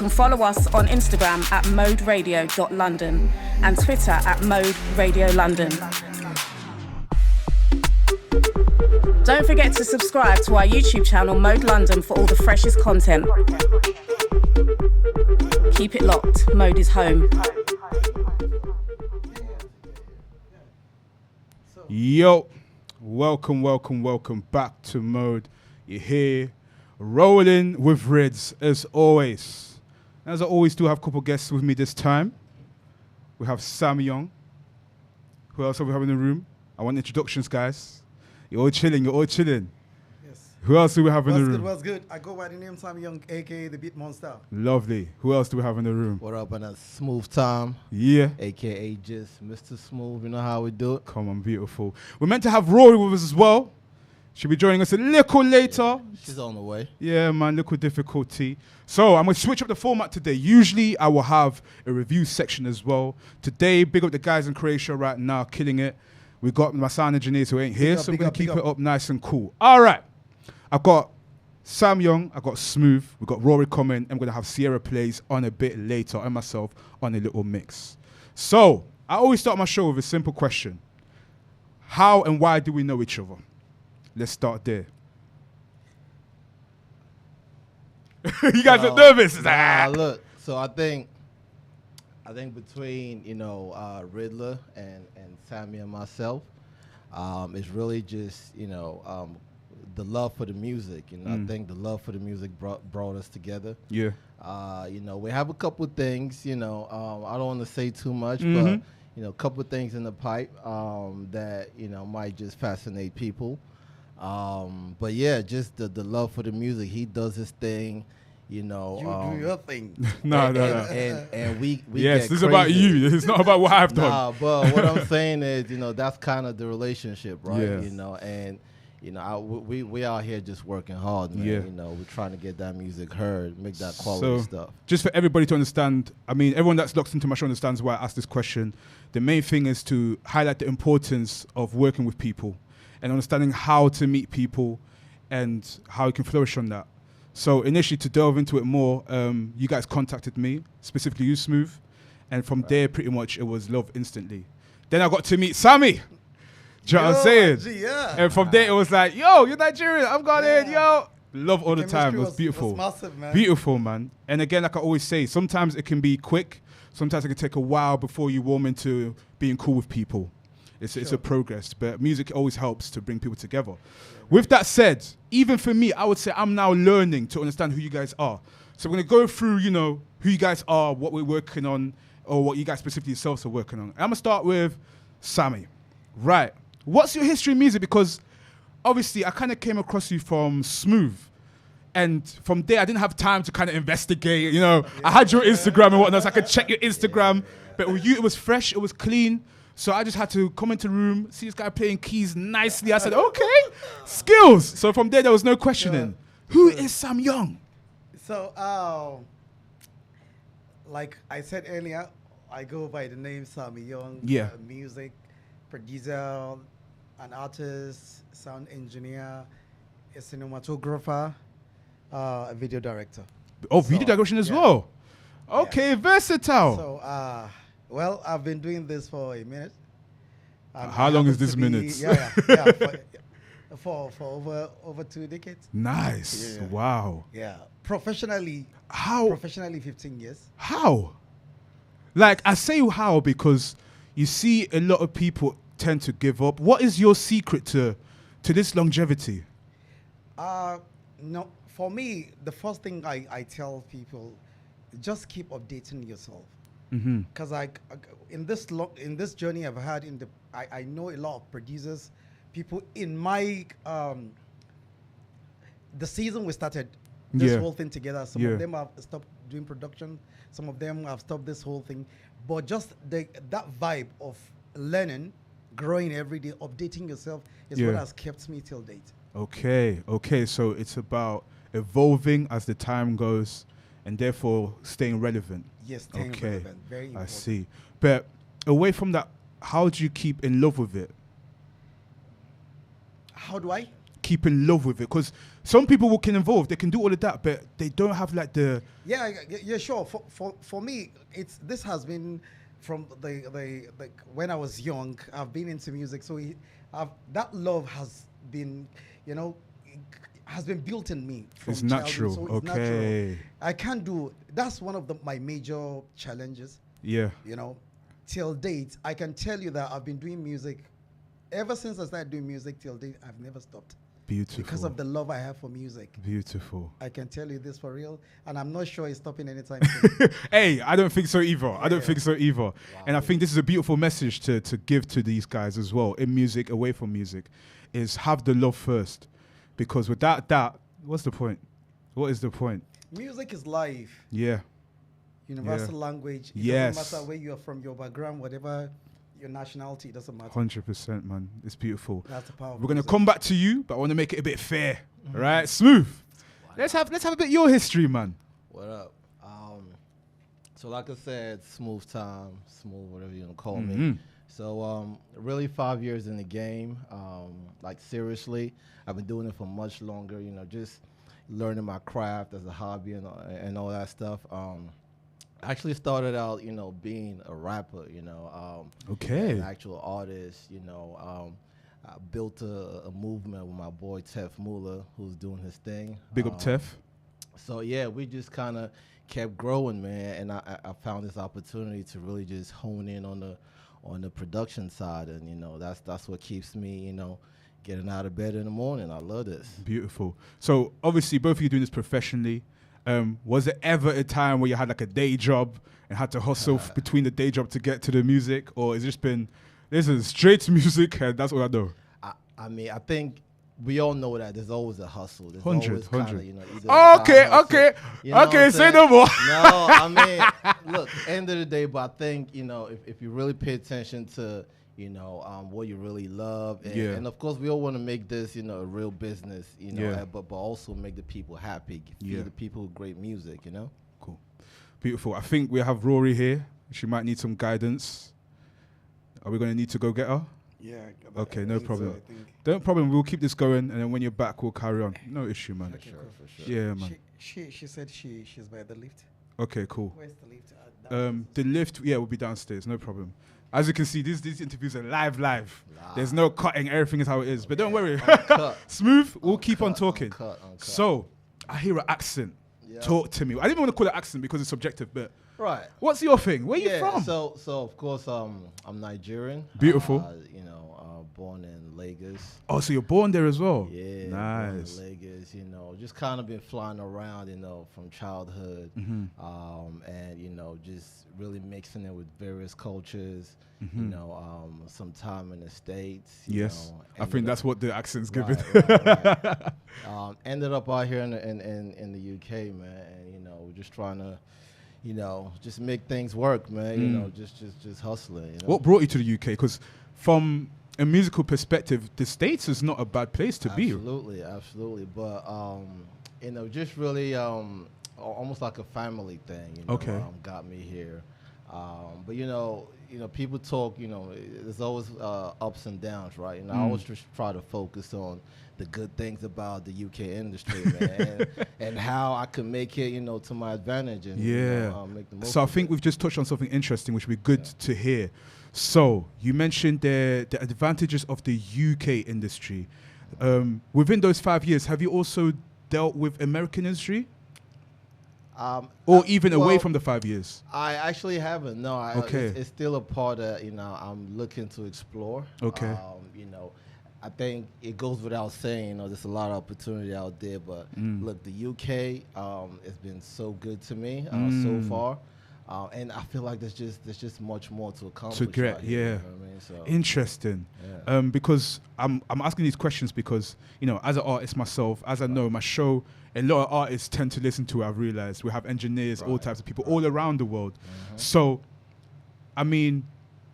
can follow us on Instagram at Mode.London and Twitter at Mode.London. Don't forget to subscribe to our YouTube channel, Mode.London, for all the freshest content. Keep it locked. Mode is home. Yo, welcome back to Mode. You're here, rolling with Riddz, as always. As I always do, have a couple guests with me this time. We have Sam Young. Who else have we have in the room? I want introductions, guys. You're all chilling. Yes. Who else do we have in the room? What's good? I go by the name Sam Young, a.k.a. the Beat Monster. Lovely. Who else do we have in the room? What up, and that's Smooth Tom. Yeah. A.k.a. just Mr. Smooth. You know how we do it. Come on, beautiful. We're meant to have Rory with us as well. She'll be joining us a little later. Yeah, she's on the way. Yeah, man, little difficulty. So I'm going to switch up the format today. Usually I will have a review section as well. Today, big up the guys in Croatia right now, killing it. We got my sound engineers who ain't here, so we're going to keep it up nice and cool. All right. I've got Sam Young, I've got Smooth, we've got Rory coming, and we're going to have Sierra Plays on a bit later, and myself on a little mix. So I always start my show with a simple question. How and why do we know each other? Let's start there. You guys are nervous. Look, so I think between, Riddler and Sammy and myself, it's really just, the love for the music. I think the love for the music brought us together. Yeah. We have a couple of things, I don't want to say too much, but, a couple of things in the pipe that, might just fascinate people. But yeah, just the love for the music. He does his thing, You do your thing. No. And we yes, get this is crazy. about you. It's not about what I've done. Nah, but what I'm saying is, that's kind of the relationship, right? Yes. We out here just working hard, man. Yeah. We're trying to get that music heard, make that quality stuff. Just for everybody to understand, I mean, everyone that's locked into my show understands why I asked this question. The main thing is to highlight the importance of working with people and understanding how to meet people and how you can flourish on that. So initially, to delve into it more, you guys contacted me, specifically you, Smooth, and from there, pretty much, it was love instantly. Then I got to meet Sammy. Do you know what I'm saying? Yeah. And from there, it was like, yo, you're Nigerian, I'm Ghanaian, yo. Love all the time. It was beautiful. It was massive, man. Beautiful, man. And again, like I always say, sometimes it can be quick. Sometimes it can take a while before you warm into being cool with people. It's a progress, but music always helps to bring people together. With that said, even for me, I would say I'm now learning to understand who you guys are. So we're going to go through, who you guys are, what we're working on, or what you guys specifically yourselves are working on. And I'm going to start with Sammy. Right. What's your history in music? Because obviously I kind of came across you from Smooth. And from there, I didn't have time to kind of investigate, I had your Instagram and whatnot, so I could check your Instagram. But with you, it was fresh, it was clean. So I just had to come into the room, see this guy playing keys nicely. I said, okay, skills. So from there was no questioning. Who is Sam Young? So, like I said earlier, I go by the name Sammy Young. Yeah. Music producer, an artist, sound engineer, a cinematographer, a video director. Oh, video direction as well. Okay, versatile. So, well, I've been doing this for a minute. How long is this minute? For over 2 decades. Nice. Yeah. Wow. Yeah. Professionally. How? Professionally, 15 years. How? Like, I say how because you see a lot of people tend to give up. What is your secret to this longevity? No, for me, the first thing I tell people, just keep updating yourself. Because in this journey I've had I know a lot of producers, people in my the season we started this whole thing together. Some of them have stopped doing production. Some of them have stopped this whole thing. But just that vibe of learning, growing every day, updating yourself is what has kept me till date. Okay. So it's about evolving as the time goes, and therefore staying relevant. Yes, staying relevant. Very important. I see. But away from that, how do you keep in love with it? How do I? keep in love with it? Because some people will get involved, they can do all of that, but they don't have like the... Yeah, sure. For me, this has been from the when I was young. I've been into music, so that love has been, has been built in me. From It's natural. So it's natural. I can't do. That's one of my major challenges. Yeah. Till date, I can tell you that I've been doing music ever since I started doing music till date. I've never stopped. Beautiful. Because of the love I have for music. Beautiful. I can tell you this for real, and I'm not sure it's stopping anytime soon. Hey, I don't think so either. Yeah. I don't think so either. Wow. And I think this is a beautiful message to give to these guys as well, in music, away from music, is have the love first. Because without that, what's the point? What is the point? Music is life. Yeah. Universal language. It doesn't matter where you are from, your background, whatever your nationality, doesn't matter. 100%, man. It's beautiful. That's the power. We're gonna come back to you, but I want to make it a bit fair. All right, Smooth. Let's have a bit of your history, man. What up? So like I said, smooth time, smooth, whatever you want to call me. So really 5 years in the game. Like seriously, I've been doing it for much longer. Just learning my craft as a hobby and all that stuff. I actually started out, being a rapper, okay, an actual artist, I built a movement with my boy Tef Muller, who's doing his thing. Big up Tef. So yeah, we just kind of kept growing, man, and I found this opportunity to really just hone in on the production side, and that's what keeps me, getting out of bed in the morning. I love this. Beautiful. So obviously both of you doing this professionally. Was there ever a time where you had like a day job and had to hustle between the day job to get to the music, or has it just been, this is straight music and that's what I do? I mean, I think we all know that there's always a hustle. There's 100. Okay, say no more. No, I mean, look, end of the day, but I think, if you really pay attention to, what you really love. And of course, we all want to make this, a real business, but also make the people happy, feed the people with great music, Cool. Beautiful. I think we have Rory here. She might need some guidance. Are we going to need to go get her? Yeah. Okay, no problem. No problem. We'll keep this going, and then when you're back, we'll carry on. No issue, man. For sure. Yeah, man. She said she's by the lift. Okay, cool. Where's the lift? The lift, will be downstairs. No problem. As you can see, these interviews are live. There's no cutting. Everything is how it is. But don't worry. Smooth. We'll keep on talking. Uncut. So, I hear an accent. Yeah. Talk to me. I didn't want to call it accent because it's subjective, but right. What's your thing? Where are you from? So of course, I'm Nigerian. Beautiful. Born in Lagos. Oh, so you're born there as well? Yeah. Nice. Born in Lagos, just kind of been flying around, from childhood, and just really mixing it with various cultures. Some time in the States. Yes, I think that's what the accent's giving. Right. Ended up out here in the UK, man, and we're just trying to, just make things work, man. Just hustling. What brought you to the UK? Because from a musical perspective, the States is not a bad place to be. Absolutely. But just really almost like a family thing. Got me here. But people talk. There's always ups and downs, right? I always just try to focus on the good things about the UK industry, man, and how I can make it, to my advantage. And, make the most. So I think we've just touched on something interesting, which would be good to hear. So you mentioned the advantages of the UK industry. Within those 5 years, have you also dealt with American industry? Or even away from the 5 years? I actually haven't. No. Okay. It's still a part that I'm looking to explore. Okay. I think it goes without saying, there's a lot of opportunity out there. But look, the UK has been so good to me so far. And I feel like there's just much more to accomplish. To get, right here, you know what I mean? So, interesting. Yeah. Because I'm asking these questions because, as an artist myself, as I know, my show, a lot of artists tend to listen to, I've realized. We have engineers, all types of people all around the world. So, I mean,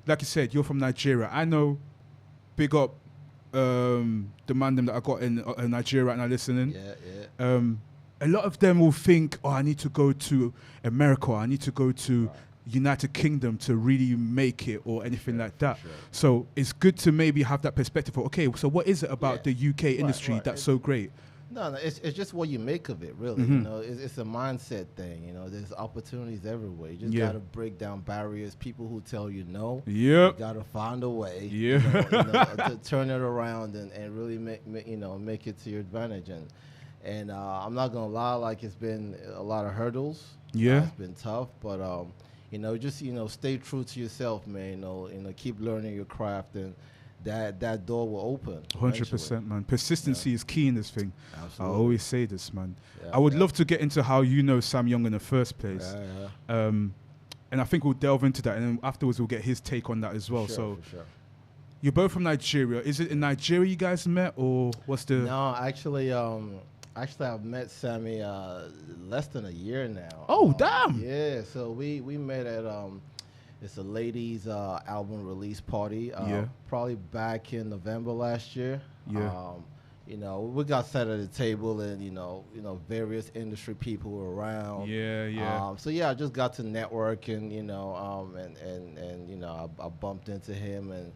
like you said, you're from Nigeria. I know, big up the man them that I got in Nigeria right now listening. Yeah. A lot of them will think, I need to go to America, I need to go to United Kingdom to really make it or anything like that. Sure. So it's good to maybe have that perspective of, okay, so what is it about the UK industry that's so great? No, it's just what you make of it, really. You know, it's a mindset thing. You know, there's opportunities everywhere. You just gotta break down barriers. People who tell you no, you gotta find a way, to turn it around and really make it to your advantage. And I'm not gonna lie, like it's been a lot of hurdles. It's been tough, but just stay true to yourself, man. Keep learning your craft and. That door will open. 100%, man. Persistence is key in this thing. Absolutely. I always say this, man. I would love to get into how you know Sam Young in the first place. And I think we'll delve into that, and then afterwards we'll get his take on that as well. For sure. You're both from Nigeria. Is it in Nigeria you guys met, or what's the? No, actually, I've met Sammy less than a year now. Oh, damn! Yeah, so we met at it's a ladies' album release party. Probably back in November last year. We got sat at a table, and various industry people were around. So I just got to network, and I bumped into him, and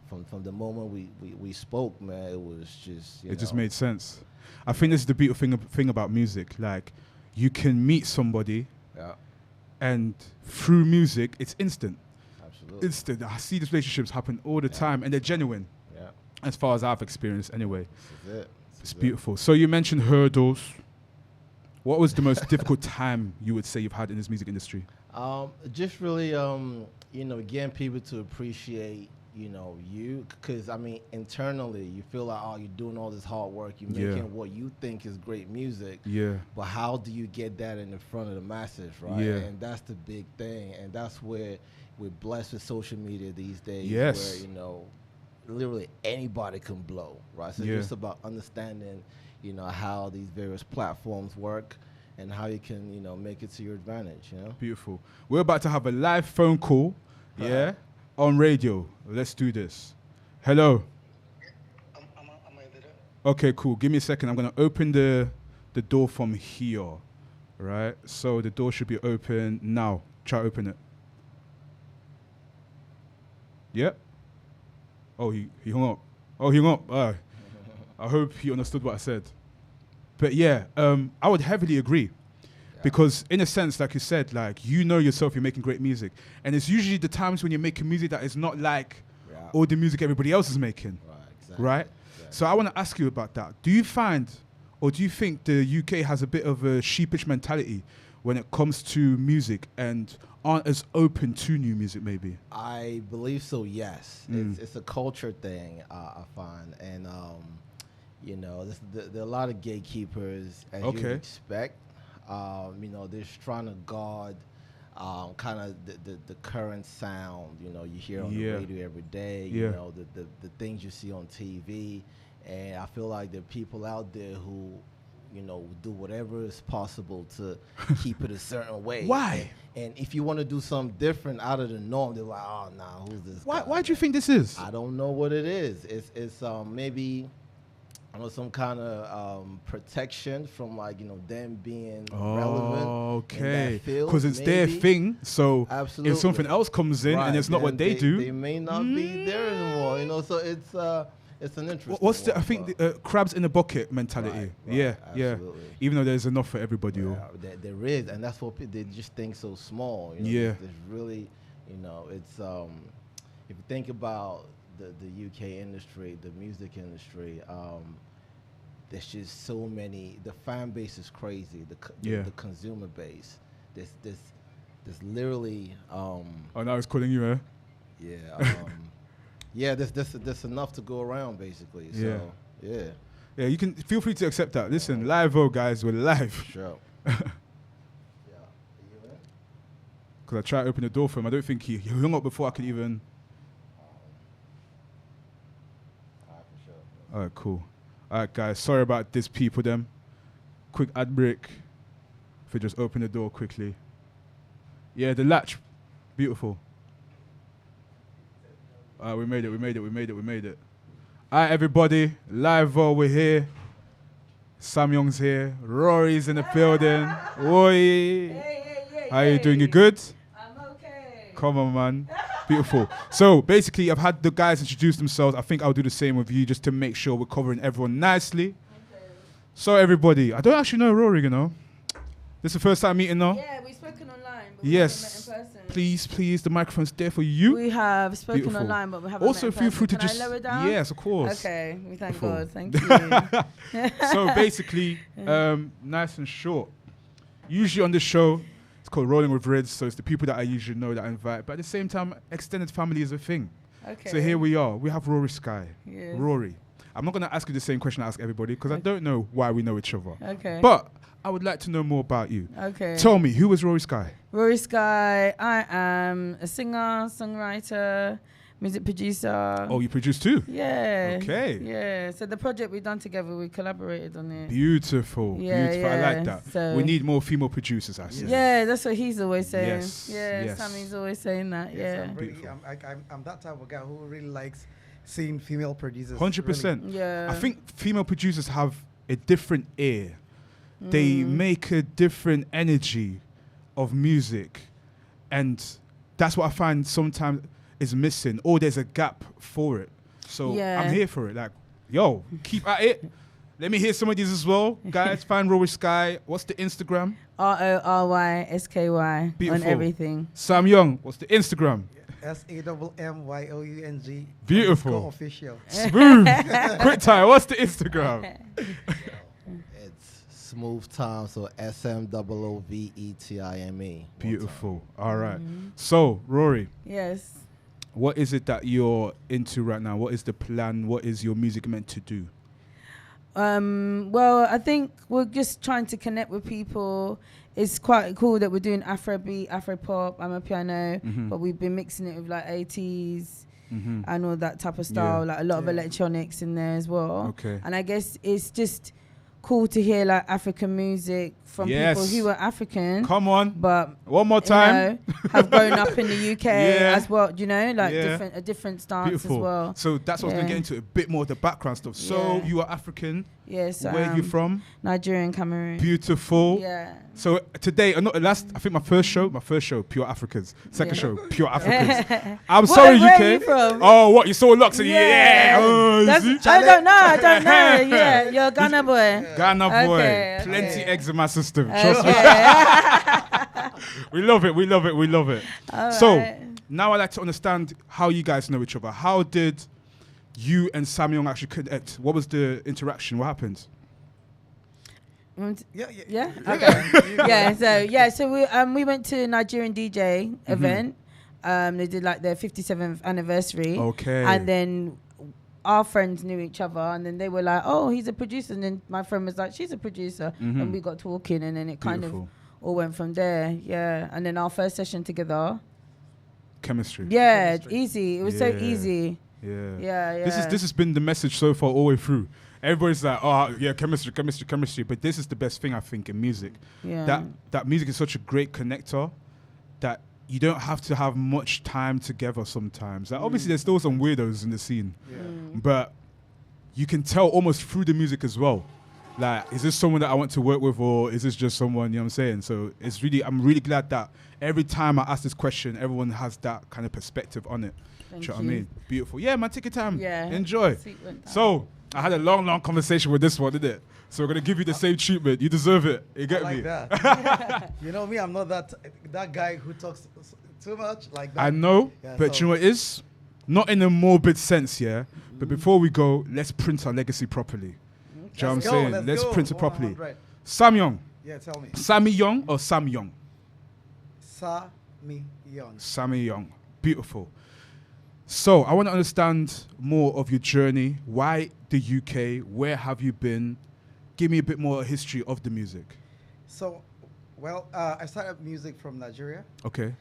from the moment we spoke, man, it was just it just made sense. I think this is the beautiful thing about music. Like, you can meet somebody. And through music, it's instant. Absolutely. Instant. I see these relationships happen all the time, and they're genuine. As far as I've experienced, anyway. This is it. It's beautiful. So you mentioned hurdles. What was the most difficult time you would say you've had in this music industry? Just really, getting people to appreciate, you, because internally you feel like, oh, you're doing all this hard work, you're making what you think is great music. But how do you get that in the front of the masses, right? And that's the big thing, and that's where we're blessed with social media these days. Where literally anybody can blow, right? So it's just about understanding, how these various platforms work and how you can, make it to your advantage. Beautiful. We're about to have a live phone call. On radio. Let's do this. Hello. Am I there? Okay, cool. Give me a second. I'm going to open the door from here. Right? So the door should be open now. Try to open it. Yep. Oh, he hung up. Oh, he hung up. I hope he understood what I said. But I would heavily agree. Because in a sense, like you said, like, yourself, you're making great music. And it's usually the times when you're making music that is not like all the music everybody else is making. Right? So I want to ask you about that. Do you find, or do you think the UK has a bit of a sheepish mentality when it comes to music and aren't as open to new music maybe? I believe so, yes. It's a culture thing, I find. And, there are a lot of gatekeepers, as you would expect. They're trying to guard kind of the current sound, you hear on the radio every day, the things you see on TV. And I feel like there are people out there who, do whatever is possible to keep it a certain way. Why? And if you want to do something different out of the norm, they're like, oh, nah, who's this guy? Why do you think this is? I don't know what it is. It's maybe... some kind of protection from them being relevant. Okay, because it's their thing. So if something else comes in and it's not what they do, they may not be there anymore. So it's an interesting. What's the? I think the crabs in the bucket mentality. Yeah. Even though there's enough for everybody. There is, and that's what they just think so small. There's really, it's if you think about the UK industry, the music industry, there's just so many. The fan base is crazy. The consumer base. There's literally. Oh, now he's calling you, eh? Yeah. There's enough to go around, basically. So yeah. You can feel free to accept that. Listen, live, guys, we're live. Sure. Because I tried to open the door for him. I don't think he hung up before I could even. All right, cool. All right, guys. Sorry about this, people. Them. Quick ad break. If we just open the door quickly. Yeah, the latch. Beautiful. All right, we made it. All right, everybody. Live, we're here. Sam Young's here. Rory's in the building. Oi. Hey. How you doing? You good? I'm okay. Come on, man. Beautiful. So basically, I've had the guys introduce themselves. I think I'll do the same with you just to make sure we're covering everyone nicely. Okay. So everybody, I don't actually know Rory, you know. This is the first time meeting now. Yeah, we've spoken online, but yes. we haven't met in person. Please, the microphone's there for you. We have spoken Beautiful. Online, but we haven't also met in feel person. free to Can just I lower it down? Yes, of course. Okay, we thank Beautiful. God. Thank you. So basically, nice and short. Usually on this show, it's called Rolling with Riddz, so it's the people that I usually know that I invite. But at the same time, extended family is a thing. Okay. So here we are. We have Rory Sky. Yes. Rory. I'm not going to ask you the same question I ask everybody because I don't know why we know each other. Okay. But I would like to know more about you. Okay. Tell me, who is Rory Sky? Rory Sky, I am a singer, songwriter, music producer. Oh, you produce too? Yeah. Okay. Yeah. So the project we done together, we collaborated on it. Beautiful. Yeah, Beautiful. I like yeah. that. So we need more female producers, I say. Yeah, that's what he's always saying. Yes, Yeah, yes. Sammy's always saying that. Yes, Yeah. I'm that type of guy who really likes seeing female producers. 100%. Really. Yeah. I think female producers have a different ear. They make a different energy of music. And that's what I find sometimes is missing, or there's a gap for it. So Yeah. I'm here for it. Like, yo, keep at it. Let me hear some of these as well. Guys, find Rory Sky. What's the Instagram? RORYSKY Beautiful. on everything. Sam Young, what's the Instagram? SAMMYOUNG. Beautiful. Official. Smooth. Quick time, what's the Instagram? It's Smooth Time, so SMOOVETIME. Beautiful. All right. So, Rory, Yes. what is it that you're into right now? What is the plan? What is your music meant to do? Well, I think we're just trying to connect with people. It's quite cool that we're doing Afrobeat, Afropop. I'm a piano, but we've been mixing it with like 80s and all that type of style, like a lot of electronics in there as well. Okay. And I guess it's just cool to hear like African music from people who are African. Come on. But one more time. You know, have grown up in the UK as well, you know, like Yeah. a different stance Beautiful. as well. So that's what I was going to get into, a bit more of the background stuff. So you are African. Yes. Where are you from? Nigerian, Cameroon. Beautiful. Yeah. So today, I think my first show, Pure Africans. Second show, Pure Africans. I'm sorry, where UK. are you from? Oh, what? You saw Lux? Yeah. Oh, I don't know. Yeah, you're Ghana boy. Ghana boy. Okay, Plenty eggs in my system. Okay. Trust me. We love it. All So right. now I'd like to understand how you guys know each other. How did you and Sam Young actually connect? What was the interaction? What happened? Yeah. Okay. So we went to Nigerian DJ event. They did like their 57th anniversary. Okay. And then our friends knew each other, and then they were like, "Oh, he's a producer," and then my friend was like, "She's a producer," and we got talking, and then it kind of all went from there. Yeah. And then our first session together. Chemistry. Yeah, easy. It was so easy. Yeah. This has been the message so far all the way through. Everybody's like, oh yeah, chemistry. But this is the best thing I think in music. Yeah. That music is such a great connector that you don't have to have much time together sometimes. Like, obviously there's still some weirdos in the scene. But you can tell almost through the music as well. Like, is this someone that I want to work with, or is this just someone, you know what I'm saying? So I'm really glad that every time I ask this question, everyone has that kind of perspective on it. Thank Do you know you. what I mean? Beautiful. Yeah, man, take your time. Yeah. Enjoy. So, I had a long conversation with this one, didn't it? So we're going to give you the same treatment. You deserve it. You get me? That. You know me, I'm not that guy who talks too much like that. I know, but you know what it is? Not in a morbid sense, yeah? But before we go, let's print our legacy properly. Do you know what I'm saying? Let's print it properly. 100. Sam Young. Yeah, tell me. Sammy Young or Sam Young? Sammy Young. Sammy Young. Beautiful. So I want to understand more of your journey. Why the UK? Where have you been? Give me a bit more history of the music. So, I started music from Nigeria. Okay.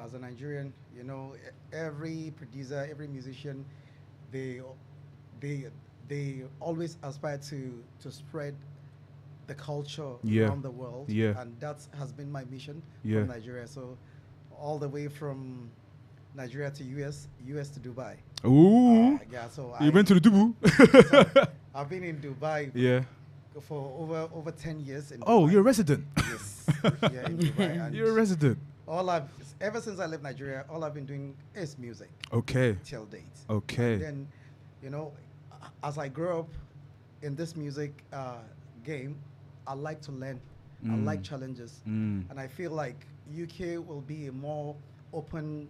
As a Nigerian, you know, every producer, every musician, they always aspire to spread the culture around the world. Yeah. And that has been my mission from Nigeria. So all the way from Nigeria to US to Dubai. Ooh. So you went to the Dubu? So I've been in Dubai for over 10 years. In Dubai. You're a resident. Yes. Yeah, in Dubai. And You're a resident. Ever since I left Nigeria, all I've been doing is music. Okay. Till date. Okay. And then, you know, as I grow up in this music game, I like to learn. I like challenges, and I feel like UK will be a more open,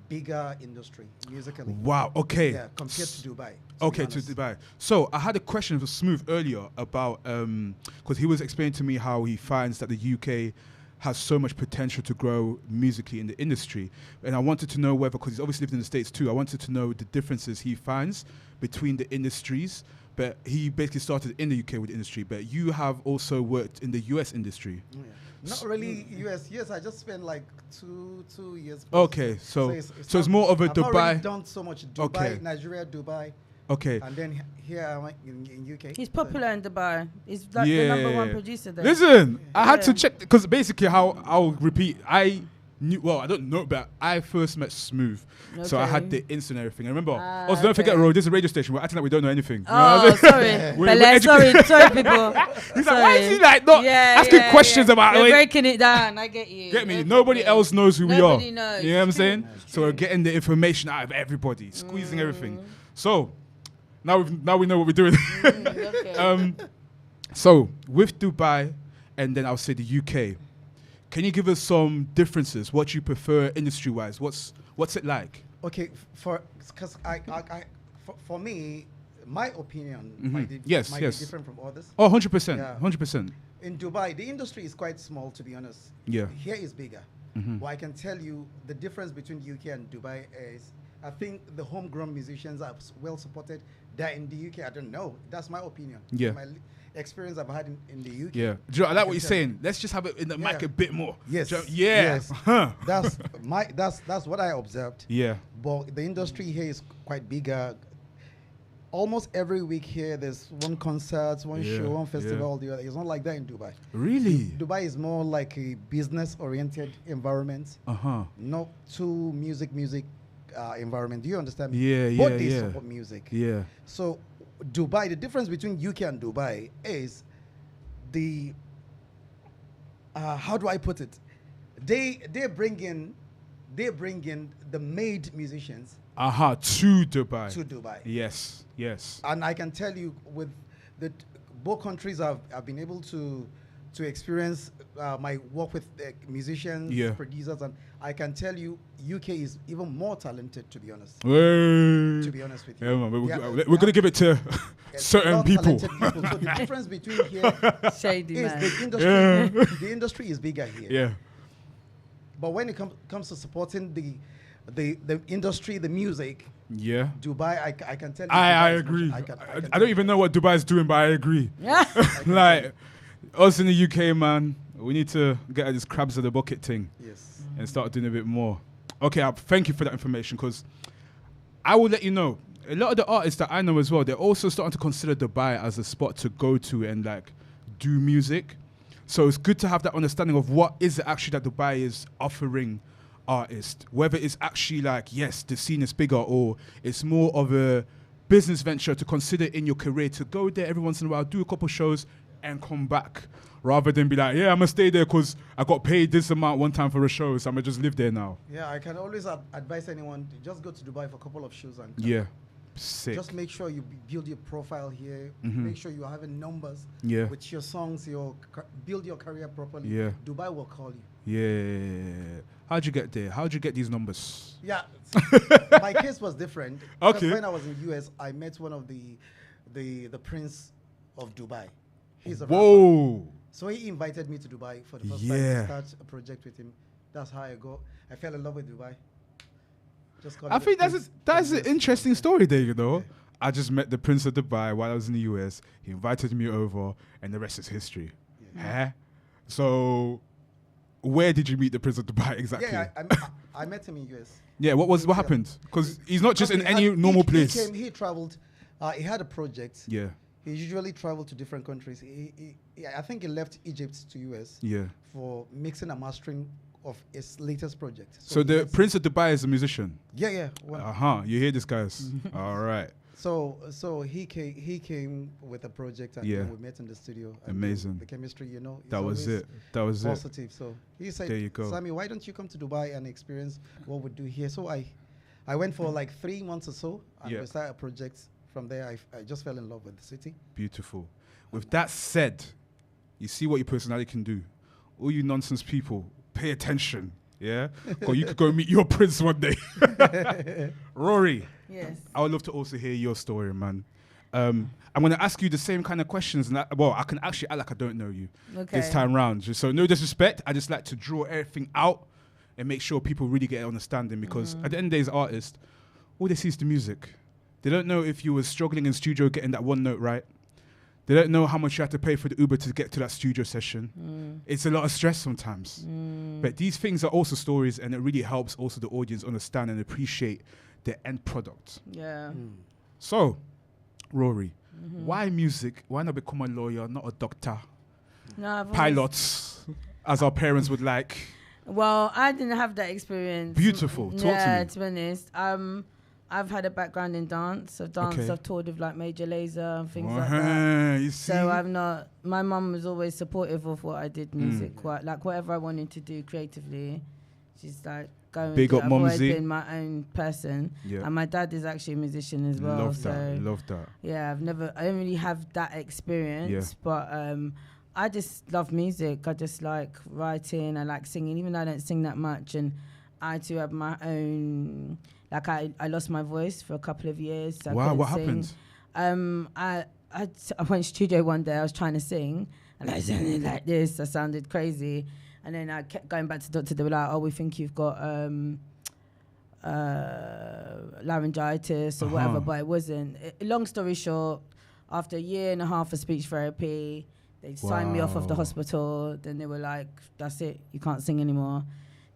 bigger industry musically. Wow. Okay. Yeah, compared to Dubai. Okay, to Dubai. So I had a question for Smooth earlier about because he was explaining to me how he finds that the UK has so much potential to grow musically in the industry, and I wanted to know whether, because he's obviously lived in the States too, I wanted to know the differences he finds between the industries. But he basically started in the UK with the industry, but you have also worked in the US industry. Yeah. Not really US. Yes, I just spent like two years. Okay, so it's more of a I've Dubai. Not really done so much Dubai, Okay. Nigeria, Dubai. Okay. And then here I went in UK. He's popular in Dubai. He's like the number one producer there. Listen, I had to check because basically how I'll repeat. I don't know, but I first met Smooth, so I had the instant everything. And remember, also don't forget, Ro, this is a radio station. We're acting like we don't know anything. Oh, sorry, sorry, people. He's like, why is he like not asking questions about? We're breaking it down. I get you. Get me? Nobody else knows who we are. Nobody knows. You know what I'm saying? So we're getting the information out of everybody, squeezing everything. So now we know what we're doing. Okay. So with Dubai, and then I'll say the UK. Can you give us some differences? What you prefer industry-wise? What's it like? Okay, for me, my opinion might be different from others. Oh, 100%, 100%. In Dubai, the industry is quite small, to be honest. Yeah. Here is bigger. But I can tell you the difference between UK and Dubai is, I think the homegrown musicians are well supported. There in the UK, I don't know. That's my opinion. Yeah. My experience I've had in the UK. Yeah. Do you know, I like what you're saying. Let's just have it in the mic a bit more. Yes. Yes. Huh. That's what I observed. Yeah. But the industry here is quite bigger. Almost every week here, there's one concert, one show, one festival, the other. It's not like that in Dubai. Really? Dubai is more like a business-oriented environment. Not too music environment. Do you understand me? Yeah, but they support music. Yeah. So Dubai, the difference between UK and Dubai is the how do I put it? They bring in the made musicians to Dubai. To Dubai. Yes. And I can tell you with both countries I've been able to experience my work with musicians, producers, and I can tell you UK is even more talented, to be honest. To be honest with you. Yeah, man, we're going to give it to certain people. So the difference between here Shady is man. the industry. The industry is bigger here. Yeah. But when it comes to supporting the industry, the music, Dubai, I can tell you. I agree. I don't even know what Dubai is doing, but I agree. Like us in the UK, man, we need to get at this crabs of the bucket thing. Yes. And start doing a bit more. Okay, thank you for that information, because I will let you know, a lot of the artists that I know as well, they're also starting to consider Dubai as a spot to go to and like do music. So it's good to have that understanding of what is it actually that Dubai is offering artists, whether it's actually like, yes, the scene is bigger, or it's more of a business venture to consider in your career, to go there every once in a while, do a couple shows and come back, rather than be like, yeah, I'm gonna stay there because I got paid this amount one time for a show, so I'm gonna just live there now. Yeah, I can always advise anyone to just go to Dubai for a couple of shows and sick. Just make sure you build your profile here. Make sure you're having numbers with your songs. Build your career properly. Yeah. Dubai will call you. Yeah. How'd you get there? How'd you get these numbers? Yeah. My case was different. Okay. When I was in US, I met one of the prince of Dubai. He's a Whoa. rapper. So he invited me to Dubai for the first time to start a project with him. That's how I fell in love with Dubai. I think that's an interesting story there, you know. I just met the Prince of Dubai while I was in the US. He invited me over, and the rest is history. So, where did you meet the Prince of Dubai exactly? Yeah, I met him in US. Yeah, what happened? Because he's not just in any normal place. He traveled. He had a project. Yeah. He usually traveled to different countries. I think he left Egypt to US. Yeah. For mixing and mastering of his latest project. So the Prince of Dubai is a musician? Yeah. You hear this, guys? All right. So he came with a project and we met in the studio. Amazing. The chemistry, you know. That was it. That was positive. So he said, there you go. Sammy, why don't you come to Dubai and experience what we do here? So I went for like 3 months or so and we started a project. From there, I just fell in love with the city. Beautiful. With that said, you see what your personality can do. All you nonsense people, pay attention. Yeah? Or you could go meet your prince one day. Rory. Yes. I would love to also hear your story, man. I'm going to ask you the same kind of questions. And I can actually act like I don't know you this time round. So no disrespect. I just like to draw everything out and make sure people really get an understanding. Because at the end of the day, as artists, all they see is the music. They don't know if you were struggling in studio getting that one note right. They don't know how much you have to pay for the Uber to get to that studio session. It's a lot of stress sometimes. But these things are also stories, and it really helps also the audience understand and appreciate the end product. Yeah. So, Rory, why music? Why not become a lawyer, not a doctor? No, Pilots, as our parents would like. Well, I didn't have that experience. Beautiful. Talk to me. To be honest. I've had a background in dance. I've danced, I've toured with like Major Lazer and things like that. You see? So my mum was always supportive of what I did music, quite like whatever I wanted to do creatively. She's like going. Big up, I've always Mumsy. been my own person. Yeah. And my dad is actually a musician as well. Love that. Yeah, I don't really have that experience, but I just love music. I just like writing. I like singing, even though I don't sing that much. And I too have my own. Like I lost my voice for a couple of years. So wow, what happened? I went to studio one day. I was trying to sing, and I sounded like this. I sounded crazy, and then I kept going back to the doctor. They were like, "Oh, we think you've got laryngitis or whatever," but it wasn't. Long story short, after a year and a half of speech therapy, they signed me off of the hospital. Then they were like, "That's it. You can't sing anymore."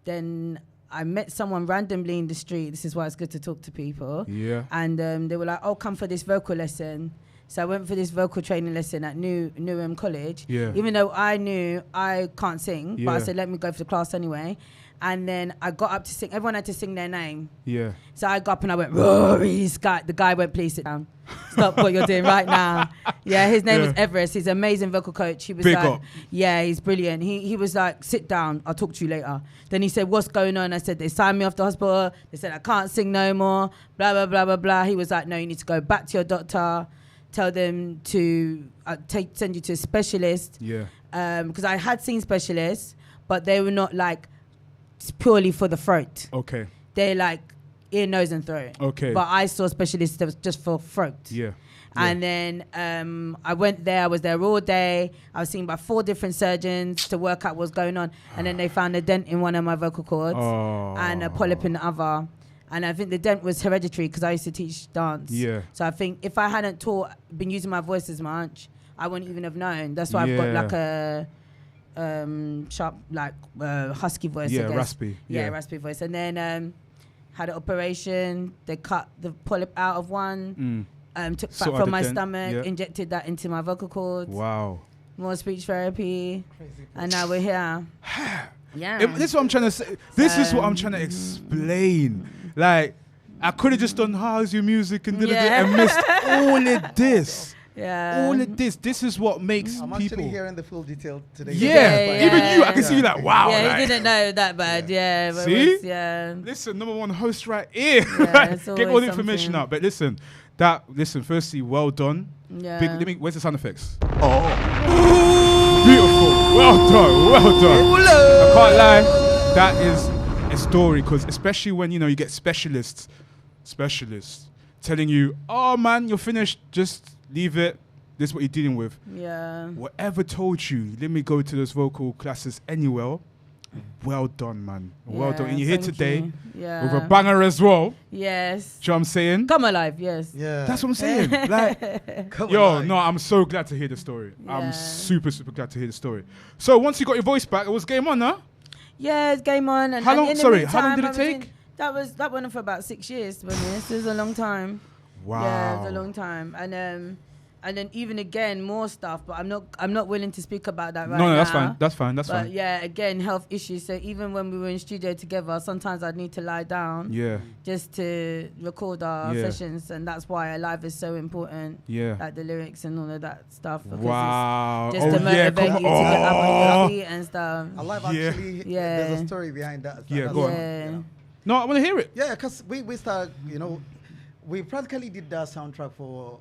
Then I met someone randomly in the street. This is why it's good to talk to people. Yeah. And they were like, "Oh, come for this vocal lesson." So I went for this vocal training lesson at Newham College. Yeah. Even though I knew I can't sing, but I said, let me go for the class anyway. And then I got up to sing. Everyone had to sing their name. Yeah. So I got up and I went, Rory Scott. The guy went, please sit down. Stop what you're doing right now. Yeah, his name was Everest. He's an amazing vocal coach. He was Big like, up. Yeah, he's brilliant. He was like, sit down. I'll talk to you later. Then he said, what's going on? I said, they signed me off the hospital. They said, I can't sing no more. Blah, blah, blah, blah, blah. He was like, no, you need to go back to your doctor. Tell them to send you to a specialist. Yeah. Because I had seen specialists, but they were not like purely for the throat. Okay. They're like ear, nose, and throat. Okay. But I saw specialists that was just for throat. Yeah. And then I went there. I was there all day. I was seen by 4 different surgeons to work out what's going on. And then they found a dent in one of my vocal cords and a polyp in the other. And I think the dent was hereditary because I used to teach dance. Yeah. So I think if I hadn't been using my voice as much, I wouldn't even have known. That's why I've got like a sharp, like husky voice. Yeah, raspy. Yeah, raspy voice. And then had an operation. They cut the polyp out of one. Took back from my stomach, injected that into my vocal cords. Wow. More speech therapy. Crazy. And now we're here. Yeah. This is what I'm trying to say. This is what I'm trying to explain. Like, I could have just done how's your music and and missed all of this. Yeah. All of this. This is what makes I'm people. actually hearing the full detail today. Yeah. Even you, I can see you like, wow. Yeah, like, he didn't know that bad. Yeah. See? Yeah. Listen, #1 host right here. Yeah, get all the information out. But listen, firstly, well done. Yeah. Where's the sound effects? Oh. Beautiful. Well done. I can't lie. That is a story, because especially when, you get specialists telling you, oh man, you're finished, just leave it. This is what you're dealing with. Yeah. Whatever told you, let me go to those vocal classes anywhere. Well done, man. Well done. And you're here today with a banger as well. Yes. Do you know what I'm saying? Come alive, yes. Yeah. That's what I'm saying. Like, no, I'm so glad to hear the story. Yeah. I'm super, super glad to hear the story. So once you got your voice back, it was game on, huh? Yeah, it's game on. And how long did it take? That went on for about 6 years, to be honest. It was a long time. Wow. Yeah, it was a long time. And and then even again more stuff, but I'm not willing to speak about that right No, now. that's fine. That's but fine. yeah, again, health issues. So even when we were in studio together, sometimes I'd need to lie down. Yeah. Just to record our sessions, and that's why live is so important. Yeah. Like the lyrics and all of that stuff. Because Wow. it's just to motivate you to get up on your feet and stuff. Alive actually, there's a story behind that. Yeah, go on. Yeah. No, I want to hear it. Yeah, because we started, we practically did that soundtrack for,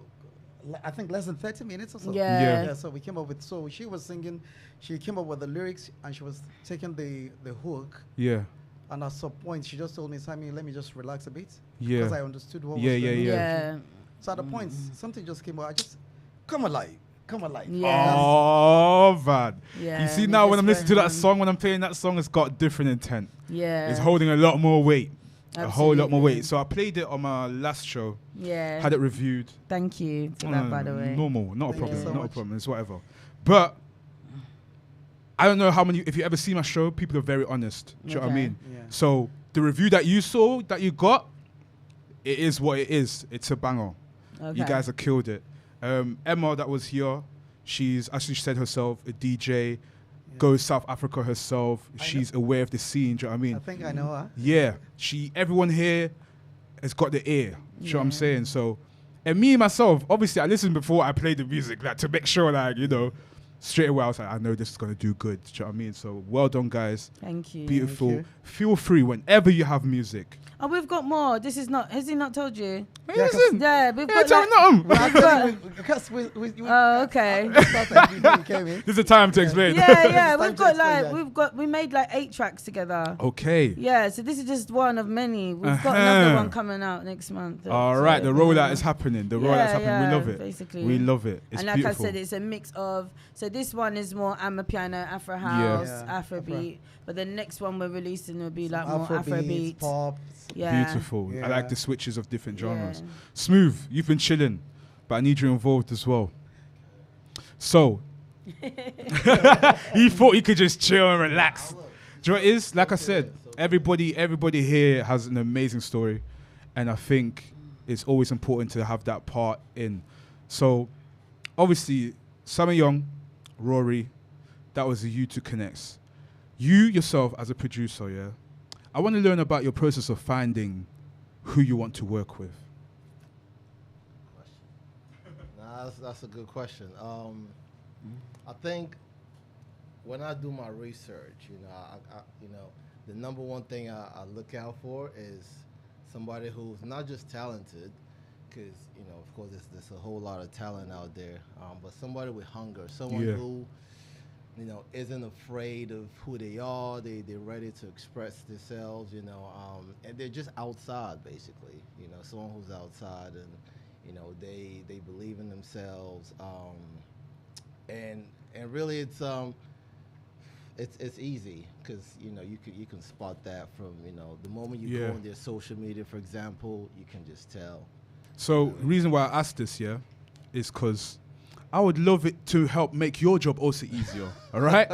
I think, less than 30 minutes or so. Yeah. So we came up with, so she was singing, she came up with the lyrics, and she was taking the hook. Yeah. And at some point, she just told me, Sammy, let me just relax a bit. Yeah. Because I understood what was Yeah. going on. So at the point, something just came out. I just, come alive. Yeah. Oh, man. Yeah, You see and now it when I'm just listening to went that on. song, when I'm playing that song, it's got different intent. Yeah. It's holding a lot more weight. Absolutely. A whole lot more weight. So I played it on my last show. Yeah. Had it reviewed. Thank you for that, by the way. Normal. Not a Thank problem. you so Not a much. problem. It's whatever. But I don't know how many, if you ever see my show, people are very honest. Do you know what I Okay. mean? Yeah. So the review that you saw, that you got, it is what it is. It's a banger. Okay. You guys have killed it. Emma that was here, she's, as she said herself, a DJ, goes South Africa herself. She's aware of the scene, do you know what I mean? I think I know her. Yeah. Everyone here has got the ear. Do you know what I'm saying? So, and me, myself, obviously I listened before I played the music, like to make sure, like, straight away I was like, I know this is going to do good. Do you know what I mean? So, well done, guys. Thank you. Beautiful. Thank you. Feel free whenever you have music. Oh, we've got more. Has he not told you? Yeah, Listen. Yeah, we've Yeah, got tell like, me nothing. we've got- Because we Oh, okay. came in. This is a time to explain. yeah, It's we've time to got explain we made like 8 tracks together. Okay. Yeah, so this is just one of many. We've got another one coming out next month. All So, right, the rollout is happening. The rollout's happening. yeah, We love it. basically. We love it. It's and like beautiful. I said, it's a mix of. So this one is more Amapiano, Afro House, Yeah. Afrobeat. But the next one we're releasing will be like more Afrobeat. Pop. Yeah. Beautiful. I Yeah. like the switches of different genres. Yeah. Smooth, you've been chilling, but I need you involved as well. So, he thought he could just chill and relax. Do you know what it is? Like I said, everybody here has an amazing story, and I think it's always important to have that part in. So, obviously, Sammy Young, Rory, that was the U2 Connects. You yourself as a producer, yeah? I want to learn about your process of finding who you want to work with. Nah, that's a good question. I think when I do my research, I the number one thing I look out for is somebody who's not just talented, because of course there's a whole lot of talent out there, but somebody with hunger, someone who isn't afraid of who they are. They're ready to express themselves, and they're just outside, basically. Someone who's outside and, they believe in themselves. And really it's easy because, you can spot that from, the moment you go on their social media, for example, you can just tell. So, reason why I asked this, is because I would love it to help make your job also easier. All right.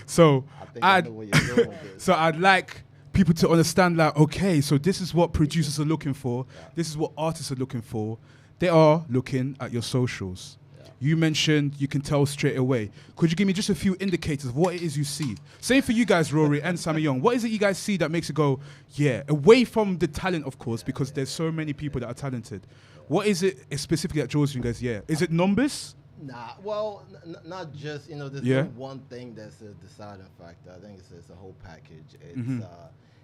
So I know where you're going with this. So I'd like people to understand, like, okay, so this is what producers are looking for. Yeah. This is what artists are looking for. They are looking at your socials. Yeah. You mentioned you can tell straight away. Could you give me just a few indicators of what it is you see? Same for you guys, Rory and Sammy Young. What is it you guys see that makes it go, yeah, away from the talent, of course, because there's so many people that are talented. What is it specifically that draws you guys? Yeah, is it numbers? Nah, well, not just, there's Yeah. no one thing that's a deciding factor. I think it's a whole package. It's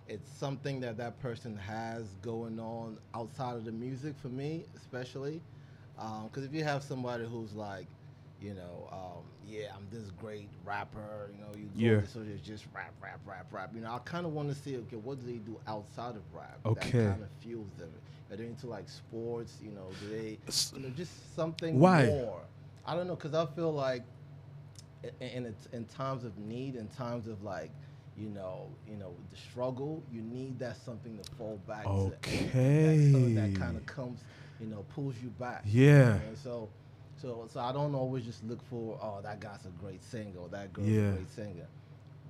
it's something that person has going on outside of the music, for me especially. Because if you have somebody who's like, I'm this great rapper, you go to so it's just rap. I kind of want to see, okay, what do they do outside of rap? Okay. That kind of fuels them. Are they into like sports? Do they, just something Why? more? I don't know, because I feel like in times of need, in times of like, the struggle, you need that something to fall back to. Okay. So that kind of comes, pulls you back. Yeah. And so I don't always just look for, oh, that guy's a great singer, or that girl's Yeah. a great singer.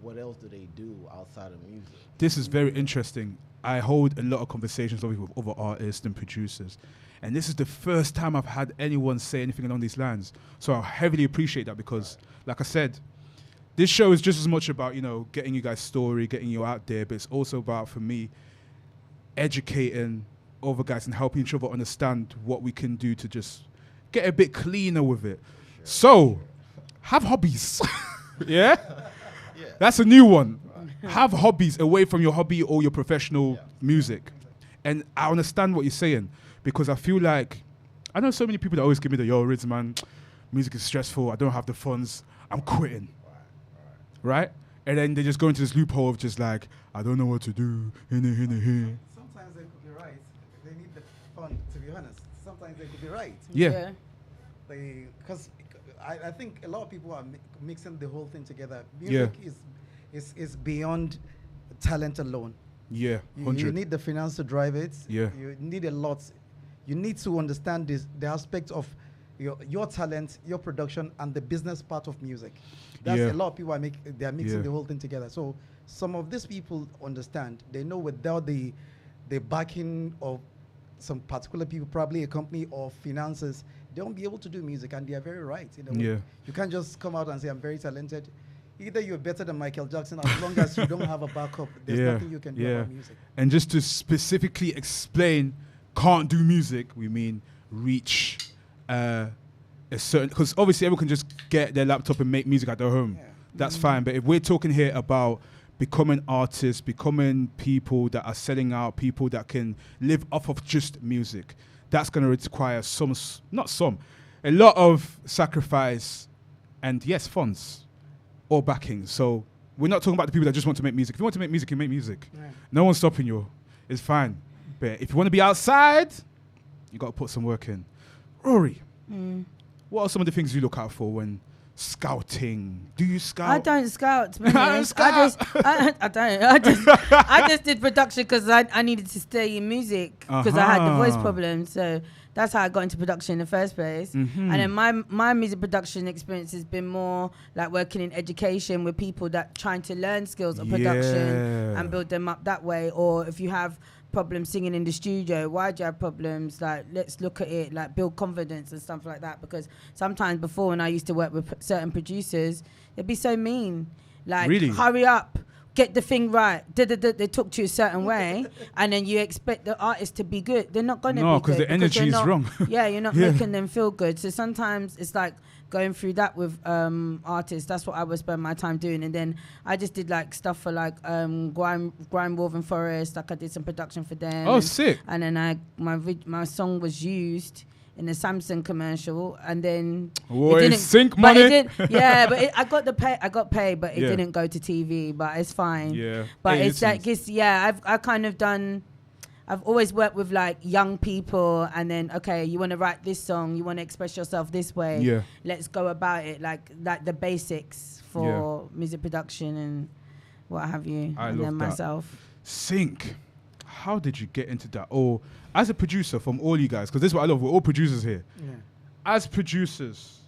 What else do they do outside of music? This is very interesting. I hold a lot of conversations with other artists and producers. And this is the first time I've had anyone say anything along these lines. So I heavily appreciate that because, like I said, this show is just as much about, getting you guys' story, getting you out there, but it's also about, for me, educating other guys and helping each other understand what we can do to just get a bit cleaner with it. So, have hobbies. Yeah? That's a new one. Have hobbies away from your hobby or your professional music. And I understand what you're saying because I feel like, I know so many people that always give me the, yo, Riddz, man, music is stressful, I don't have the funds, I'm quitting. Right? And then they just go into this loophole of just like, I don't know what to do. Sometimes they could be right. They need the fund, to be honest. Sometimes they could be right. Yeah. Because I think a lot of people are mixing the whole thing together. Music is beyond talent alone. Yeah, 100. You need the finance to drive it. Yeah. You need a lot. You need to understand the aspect of your talent, your production, and the business part of music. That's a lot of people they're mixing the whole thing together. So some of these people understand. They know without the backing of some particular people, probably a company or finances, they won't be able to do music, and they are very right. You can't just come out and say I'm very talented. Either you're better than Michael Jackson, as long as you don't have a backup, there's nothing you can do about music. And just to specifically explain, can't do music, we mean reach a certain, because obviously everyone can just get their laptop and make music at their home. That's fine. But if we're talking here about becoming artists, becoming people that are selling out, people that can live off of just music, that's going to require a lot of sacrifice and funds or backing. So we're not talking about the people that just want to make music. If you want to make music, you make music. Yeah. No one's stopping you. It's fine. But if you want to be outside, you got to put some work in. Rory, what are some of the things you look out for when scouting? Do you scout? I don't scout. Man. I don't scout. I don't. I just did production because I needed to stay in music because I had the voice problem. So that's how I got into production in the first place. And then my music production experience has been more like working in education with people that trying to learn skills of production and build them up that way. Or if you have problems singing in the studio, why do you have problems? Like, let's look at it, like build confidence and stuff like that. Because sometimes before, when I used to work with certain producers, they'd be so mean. Like, really? Hurry up, get the thing right. They talk to you a certain way, and then you expect the artist to be good. They're not going to be good. No, because the energy is wrong. You're not making them feel good. So sometimes it's like going through that with artists. That's what I would spend my time doing. And then I just did like stuff for like Grime Woven Forest. Like I did some production for them. Oh, sick. And then my song was used in a Samsung commercial, and then it didn't sync money. I got paid, but it didn't go to TV. But it's fine. Yeah, but it's like I've always worked with like young people, and then you want to write this song, you want to express yourself this way. Yeah, let's go about it like the basics for music production and what have you. And then myself. Sync. How did you get into that? Or as a producer, from all you guys, because this is what I love, we're all producers here. Yeah. As producers,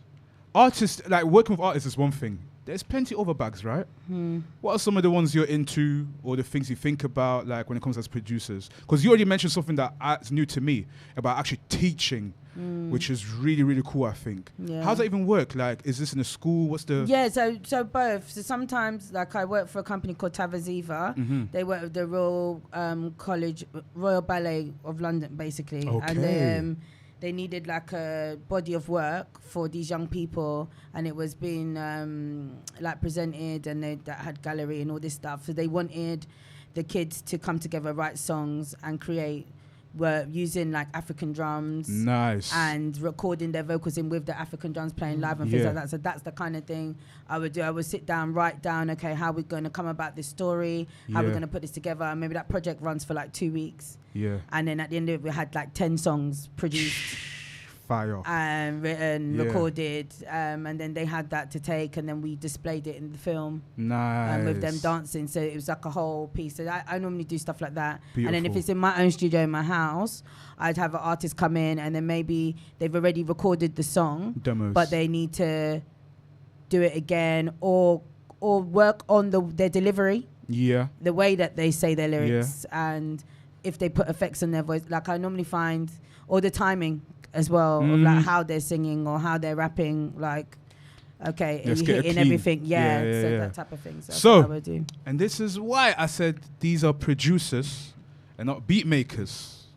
artists, like working with artists is one thing. There's plenty of other bags, right? What are some of the ones you're into or the things you think about, like when it comes as producers? Because you already mentioned something that's new to me about actually teaching, which is really, really cool, I think. Yeah. How does that even work? Like, is this in a school? What's the... Yeah, so both. So sometimes, like, I work for a company called Tavaziva. They work with the Royal Ballet of London, basically. Okay. And they needed like a body of work for these young people, and it was being like presented, and that had gallery and all this stuff. So they wanted the kids to come together, write songs and create, were using like African drums. Nice. And recording their vocals in with the African drums playing live and things like that. So that's the kind of thing I would do. I would sit down, write down, okay, how we're going to come about this story, how we're going to put this together. And maybe that project runs for like 2 weeks. Yeah. And then at the end of it, we had like 10 songs produced. Fire. And written, recorded, and then they had that to take, and then we displayed it in the film. Nice. With them dancing, so it was like a whole piece. So I normally do stuff like that. Beautiful. And then if it's in my own studio in my house, I'd have an artist come in, and then maybe they've already recorded the song, demos, but they need to do it again or work on their delivery. the way that they say their lyrics, and if they put effects on their voice. Like I normally find, or the timing as well, of like how they're singing or how they're rapping. Like, okay, are you hitting everything? That type of thing. So that's what I would do. And this is why I said these are producers and not beat makers.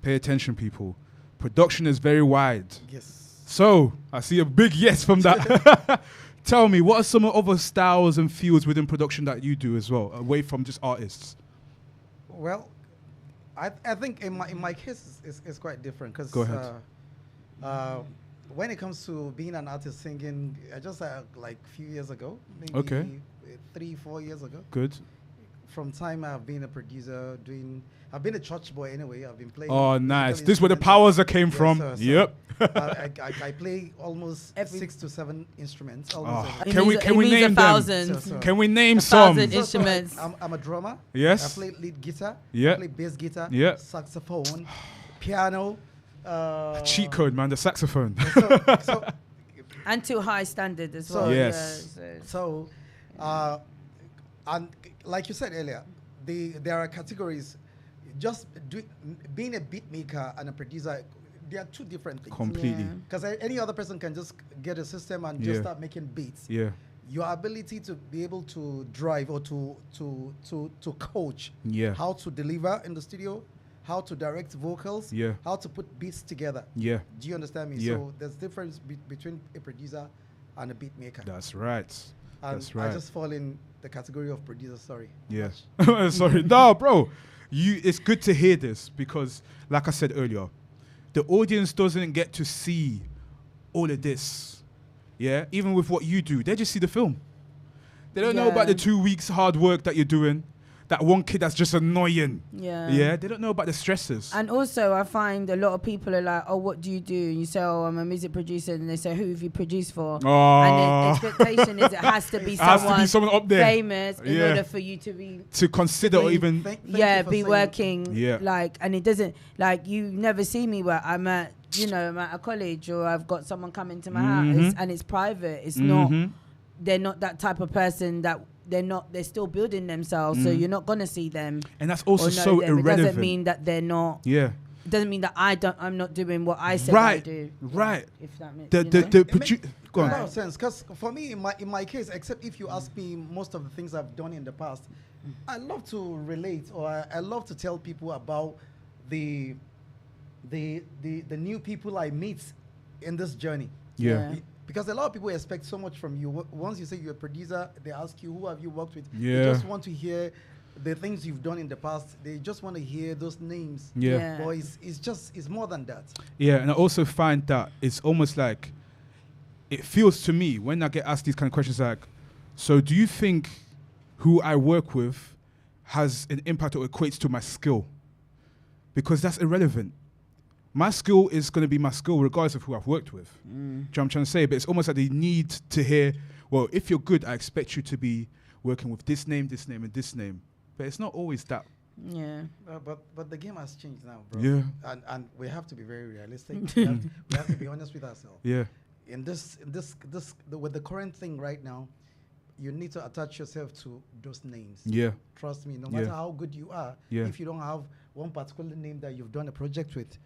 Pay attention, people. Production is very wide. Yes. So I see a big yes from that. Tell me, what are some other styles and fields within production that you do as well, away from just artists? Well, I think in my case it's quite different because when it comes to being an artist singing, I just like a few years ago, maybe 3-4 years ago. Good. From time I've been a producer, I've been a church boy anyway. I've been playing. Oh, nice. This is where the powers that came from. Sir, yep. I play almost 6 to 7 instruments. Can we name them? Can we name some? Instruments. I'm a drummer. Yes. I play lead guitar. Yeah. I play bass guitar. Yeah. Saxophone, piano. Cheat code, man. The saxophone. And to high standard as well. Yes. And like you said earlier, there are categories. Being a beat maker and a producer, they are two different things. Completely. Because any other person can just get a system and just start making beats. Yeah. Your ability to be able to drive or to coach how to deliver in the studio, how to direct vocals, how to put beats together. Yeah. Do you understand me? Yeah. So there's difference between a producer and a beat maker. That's right. And That's right. I just fall in the category of producer, sorry. Yeah. Sorry. No, bro. It's good to hear this because, like I said earlier, the audience doesn't get to see all of this. Yeah? Even with what you do, they just see the film. They don't know about the 2 weeks hard work that you're doing. That one kid that's just annoying. Yeah. Yeah. They don't know about the stresses. And also, I find a lot of people are like, "Oh, what do you do?" And you say, "Oh, I'm a music producer," and they say, "Who have you produced for?" Oh. And the expectation is it has to be someone up there, famous in order for you to consider or even be working. Yeah. Like, and it doesn't like you never see me where I'm at a college or I've got someone coming to my house and it's private. It's not. They're not that type of person that. They're still building themselves, so you're not gonna see them. And that's also so irrelevant. It doesn't mean that they're not. Yeah. It doesn't mean that I'm not doing what I said I do. Right. If that makes go on. A lot of sense, because for me, in my case, except if you ask me most of the things I've done in the past, I love to relate or I love to tell people about the new people I meet in this journey. Yeah. Because a lot of people expect so much from you. Once you say you're a producer, they ask you, who have you worked with? Yeah. They just want to hear the things you've done in the past. They just want to hear those names. Yeah. But it's more than that. Yeah, and I also find that it's almost like, it feels to me, when I get asked these kind of questions like, so do you think who I work with has an impact or equates to my skill? Because that's irrelevant. My skill is going to be my skill regardless of who I've worked with. Do you know what I'm trying to say? But it's almost like they need to hear, well, if you're good, I expect you to be working with this name, and this name. But it's not always that. Yeah. But the game has changed now, bro. Yeah. And we have to be very realistic. we have to be honest with ourselves. Yeah. With the current thing right now, you need to attach yourself to those names. Yeah. Trust me, no matter how good you are, if you don't have one particular name that you've done a project with,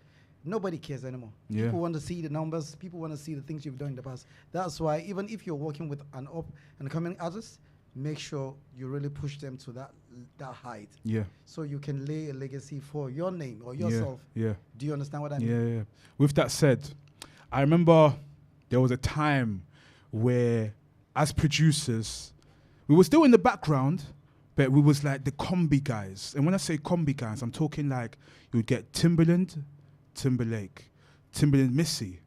nobody cares anymore. Yeah. People want to see the numbers. People want to see the things you've done in the past. That's why even if you're working with an up and coming artist, make sure you really push them to that height. Yeah. So you can lay a legacy for your name or yourself. Yeah. Do you understand what I mean? Yeah. With that said, I remember there was a time where, as producers, we were still in the background, but we was like the combi guys. And when I say combi guys, I'm talking like you would get Timberland, Timberlake, Timberland Missy,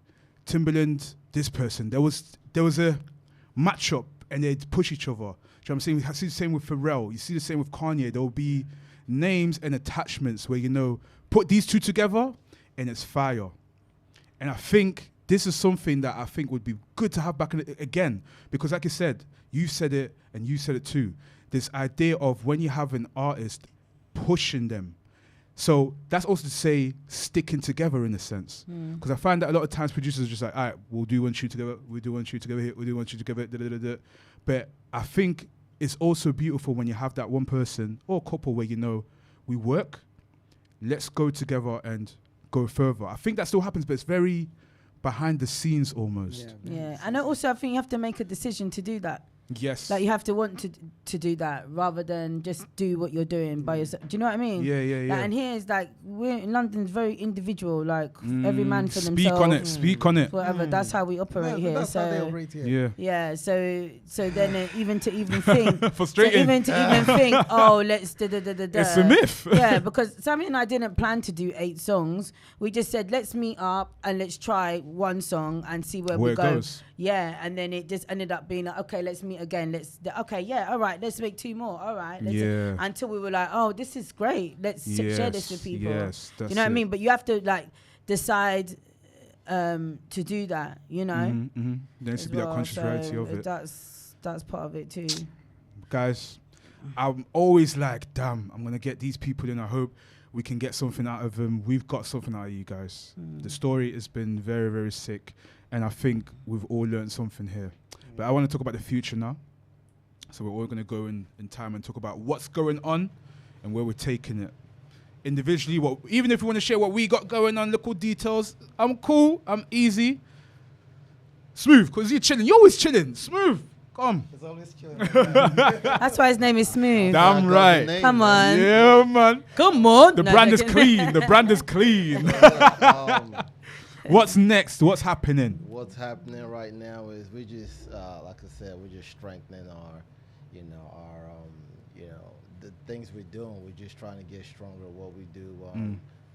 Timberland this person. There was a matchup and they'd push each other. Do you know what I'm saying? You see the same with Pharrell. You see the same with Kanye. There will be names and attachments where, put these two together and it's fire. And I think this is something that I think would be good to have back again, because like you said, you said it and you said it too. This idea of when you have an artist pushing them. So that's also to say sticking together in a sense. Because I find that a lot of times producers are just like, all right, we'll do one shoot together, we'll do one shoot together here, we'll do one shoot together, da, da, da, da. But I think it's also beautiful when you have that one person or couple where, you know, we work, let's go together and go further. I think that still happens, but it's very behind the scenes almost. Yeah. And also I think you have to make a decision to do that. Yes. Like you have to want to do that rather than just do what you're doing by yourself. Do you know what I mean? Yeah. Like, and here is like, we're in London's very individual, like every man for themselves. Speak on it. Whatever. That's how we operate here. That's how they So operate here. yeah. So then even think, Frustrating. even think, oh, let's da. It's a myth. Yeah, because Sammy and I didn't plan to do 8 songs. We just said, let's meet up and let's try one song and see where we it go. goes. Yeah, and then it just ended up being like, okay, let's meet again. All right, let's make 2 more. All right. Until we were like, oh, this is great. Let's share this with people. Yes, you know what I mean? But you have to like decide to do that, you know? There needs to be that conscious reality of it. That's part of it too. Guys, I'm always like, damn, I'm going to get these people in. I hope we can get something out of them. We've got something out of you guys. The story has been very, very sick. And I think we've all learned something here. But I want to talk about the future now. So we're all going to go in time and talk about what's going on and where we're taking it. Individually, even if you want to share what we got going on, little details, I'm cool, I'm easy. Smooth, because you're chilling. You're always chilling. Smooth, come. It's always chilling. That's why his name is Smooth. Damn right. Come on. Yeah, man. Come on. The brand is clean. The brand is clean. What's next? What's happening? What's happening right now is we just, like I said, we're just strengthening our, the things we're doing. We're just trying to get stronger at what we do,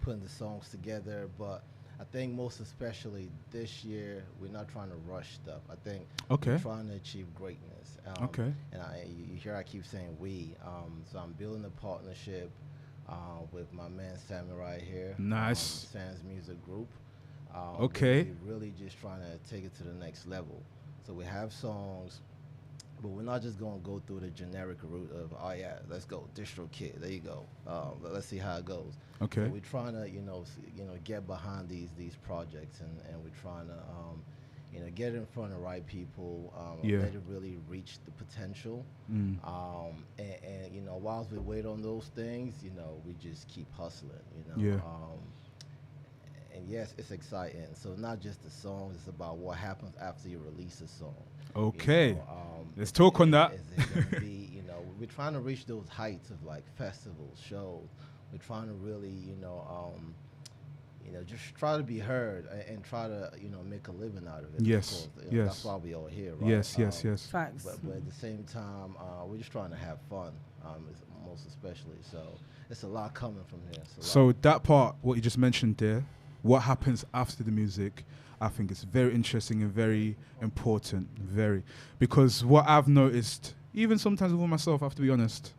putting the songs together. But I think most especially this year, we're not trying to rush stuff. I think we're trying to achieve greatness. And you hear I keep saying we. So I'm building a partnership with my man Sammy right here. Nice. Sam's Music Group. We're really just trying to take it to the next level. So we have songs, but we're not just going to go through the generic route of, oh yeah, let's go distro kid. There you go. Let's see how it goes. Okay. So we're trying to, get behind these projects, and we're trying to, get it in front of the right people. Let it really reach the potential. And whilst we wait on those things, we just keep hustling. And yes, it's exciting. So not just the songs; it's about what happens after you release a song. Okay, let's talk on that. Is it gonna be, we're trying to reach those heights of like festivals, shows. We're trying to really, just try to be heard and try to, make a living out of it. Yes, yes. That's why we all here, right? Yes. Facts. But at the same time, we're just trying to have fun, most especially. So it's a lot coming from here. So that part, what you just mentioned there, what happens after the music, I think it's very interesting and very important, because what I've noticed, even sometimes with myself, I have to be honest,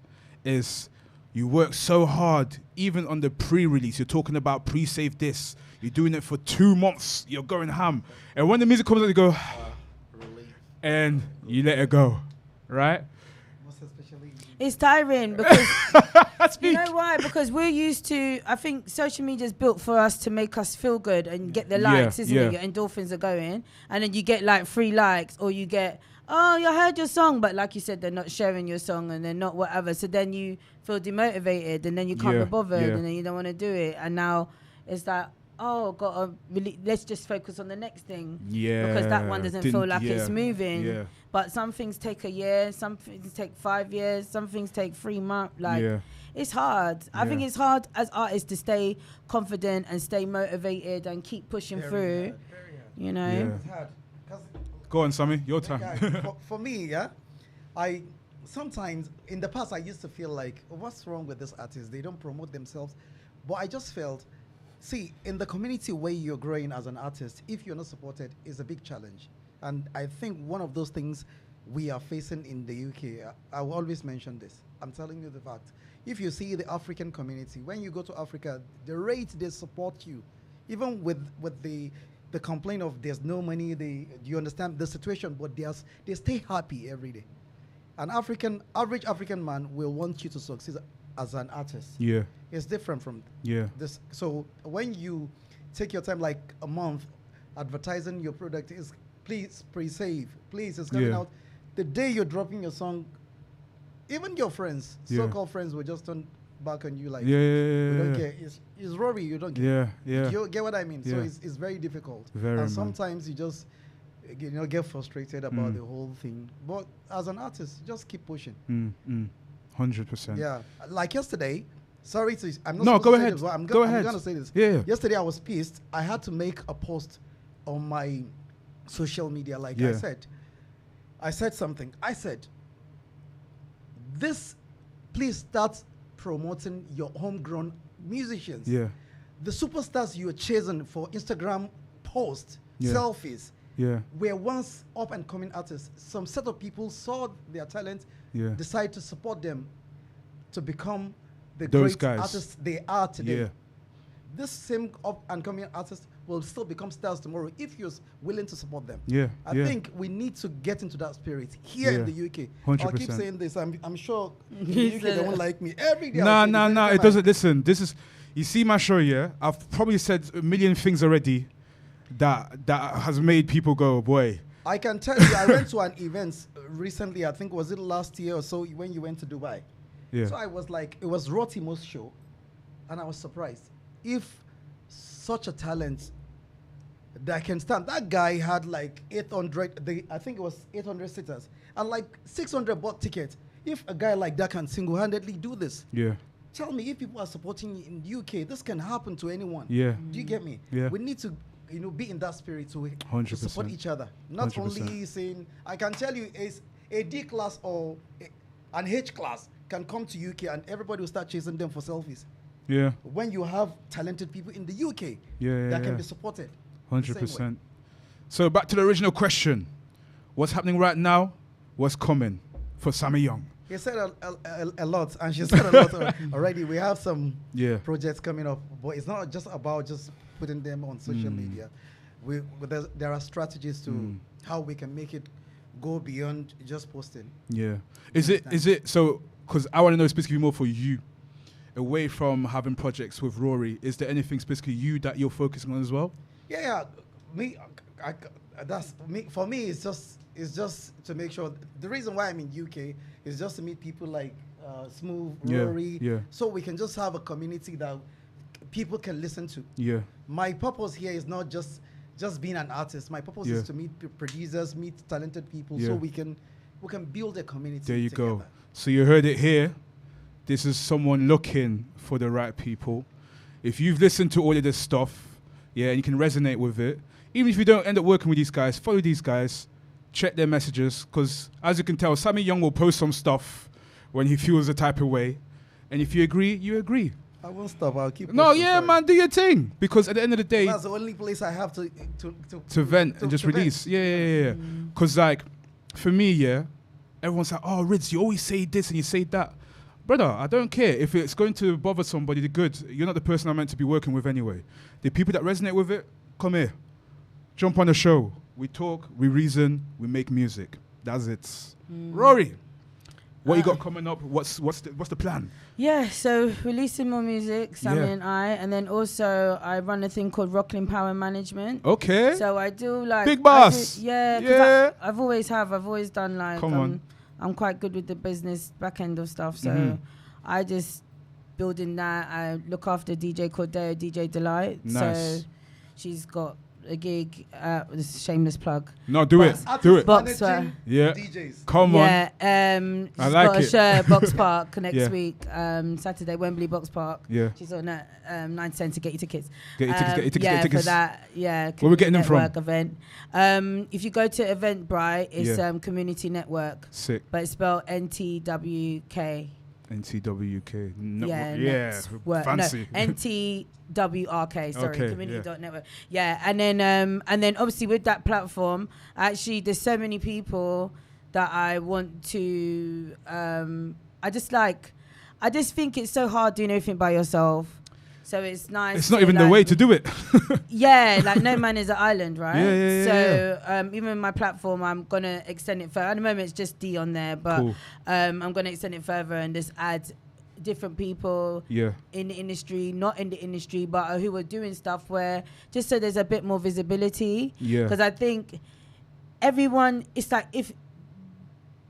is you work so hard, even on the pre-release. You're talking about pre-save this. You're doing it for 2 months. You're going ham. And when the music comes out, you go, and you let it go, right? It's tiring because you know why? Because we're used to. I think social media is built for us to make us feel good and get the likes, isn't it? Your endorphins are going, and then you get like 3 likes, or you get, oh, I heard your song, but like you said, they're not sharing your song and they're not whatever. So then you feel demotivated, and then you can't be bothered, and then you don't want to do it. And now it's like, oh, let's just focus on the next thing. Yeah. Because that one doesn't feel like it's moving. Yeah. But some things take a year, some things take 5 years, some things take 3 months. It's hard. I think it's hard as artists to stay confident and stay motivated and keep pushing through. You know? Yeah. It's hard. Go on, Sammy, your time. For me, I sometimes, in the past, I used to feel like, what's wrong with this artist? They don't promote themselves. But I just felt, see, in the community where you're growing as an artist, if you're not supported, is a big challenge. And I think one of those things we are facing in the UK, I will always mention this. I'm telling you the fact. If you see the African community, when you go to Africa, the rate they support you, even with the complaint of there's no money, you understand the situation, but they stay happy every day. An average African man will want you to succeed as an artist. Yeah. It's different from this. So when you take your time, like a month, advertising your product, is please pre-save. Please, it's coming out. The day you're dropping your song, even your friends, so-called friends, will just turn back on you like, Yeah. we don't care. It's Rory, you don't care. Yeah. You get what I mean? So Yeah. it's very difficult. Very, and man. sometimes you just get frustrated about the whole thing. But as an artist, just keep pushing. 100%. Yeah. Like yesterday, sorry to I'm not No, supposed go to say ahead. this, but I'm Go I'm ahead. gonna say this. Yeah. Yesterday I was pissed. I had to make a post on my social media. Like Yeah. I said something. I said, please start promoting your homegrown musicians. Yeah. The superstars you are chasing for Instagram posts, selfies, were once up and coming artists. Some set of people saw their talent, decided to support them to become the Those great guys. artists they are today. Yeah. This same up and coming artist will still become stars tomorrow if you're willing to support them. Yeah. I think we need to get into that spirit here in the UK. I'll keep 100%. saying this. I'm sure in the UK they won't like me every day. No. It doesn't. Listen, this is. You see my show, yeah. I've probably said a million things already that has made people go, boy. I can tell you, I went to an event recently. I think was it last year or so when you went to Dubai. Yeah. So I was like, it was Rotimo's show, and I was surprised. If such a talent that can stand, that guy had like 800. I think it was 800 sitters and like 600 bought tickets. If a guy like that can single-handedly do this, tell me if people are supporting you in the UK, this can happen to anyone. Yeah. Do you get me? Yeah. We need to, be in that spirit to 100%. support each other. Not 100%. only saying, I can tell you, is a D class or an H class can come to UK and everybody will start chasing them for selfies. Yeah. When you have talented people in the UK that can be supported. 100%. So back to the original question. What's happening right now? What's coming for Sammy Young? He said a lot, and she said a lot already. We have some projects coming up, but it's not just about just putting them on social media. There are strategies to how we can make it go beyond just posting. Yeah. Is it so? Because I want to know specifically more for you. Away from having projects with Rory, is there anything specifically you that you're focusing on as well? Yeah. That's me. For me, it's just to make sure. The reason why I'm in UK is just to meet people like Smooth, Rory, so we can just have a community that people can listen to. Yeah. My purpose here is not just being an artist. My purpose is to meet producers, meet talented people, so we can build a community. There you together. go. So you heard it here. This is someone looking for the right people. If you've listened to all of this stuff, and you can resonate with it, even if you don't end up working with these guys, follow these guys, check their messages, because as you can tell, Sammy Young will post some stuff when he feels the type of way. And if you agree, you agree. I won't stop. I'll keep. No, man, do your thing. Because at the end of the day, that's the only place I have to vent and just release. Yeah. Because like, for me, everyone's like, oh, Riddz, you always say this and you say that. Brother, I don't care. If it's going to bother somebody, the good, you're not the person I'm meant to be working with anyway. The people that resonate with it, come here. Jump on the show. We talk, we reason, we make music. That's it. Rory, what you got coming up? What's the plan? Yeah, so releasing more music, Sammy and I, and then also I run a thing called Rocklin Power Management. Okay. So I do like big boss. I've always done like Come on. I'm quite good with the business back end of stuff, so I just building that. I look after a DJ called DJ Delight. Nice. So she's got a gig. This is a shameless plug. No, do it. Boxer. Yeah. DJs. Come on. Yeah. I She's like got a it. show at Box Park next week. Saturday, Wembley Box Park. Yeah. She's on at 9 cents to get your tickets. Get your tickets. For that. Yeah. Where we getting them from? Event. If you go to Eventbrite, it's Community Network. Sick. But it's spelled NTWK. NTWK. No, fancy. No, NTWRK. Sorry, Community.network. Yeah, and then obviously with that platform, actually, there's so many people that I want to. I just think it's so hard doing everything by yourself. So it's nice. It's not even the way to do it. Like no man is an island, right? Yeah. So even my platform, I'm gonna extend it further. At the moment, it's just D on there, but cool. I'm gonna extend it further and just add different people in the industry, not in the industry, but who are doing stuff where just so there's a bit more visibility. Yeah. Because I think everyone, it's like if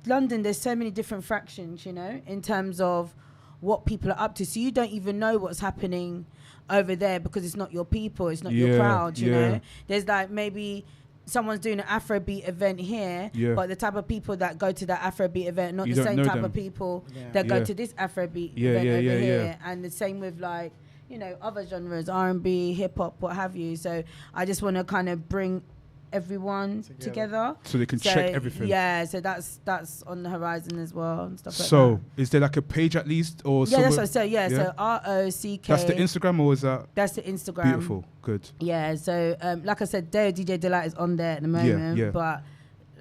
London, there's so many different fractions, you know, in terms of what people are up to. So you don't even know what's happening over there because it's not your people, it's not your crowd, you know. There's like maybe someone's doing an Afrobeat event here, but the type of people that go to that Afrobeat event, not the same type of people that go to this Afrobeat event over here. And the same with like, you know, other genres, R&B, hip hop, what have you. So I just want to kind of bring everyone together so they can check everything. Yeah, so that's on the horizon as well and stuff like that. So is there like a page at least, or that's what I said. So ROCK. That's the Instagram, or is that? That's the Instagram. Beautiful, good. Yeah, so like I said, Deo DJ Delight is on there at the moment, but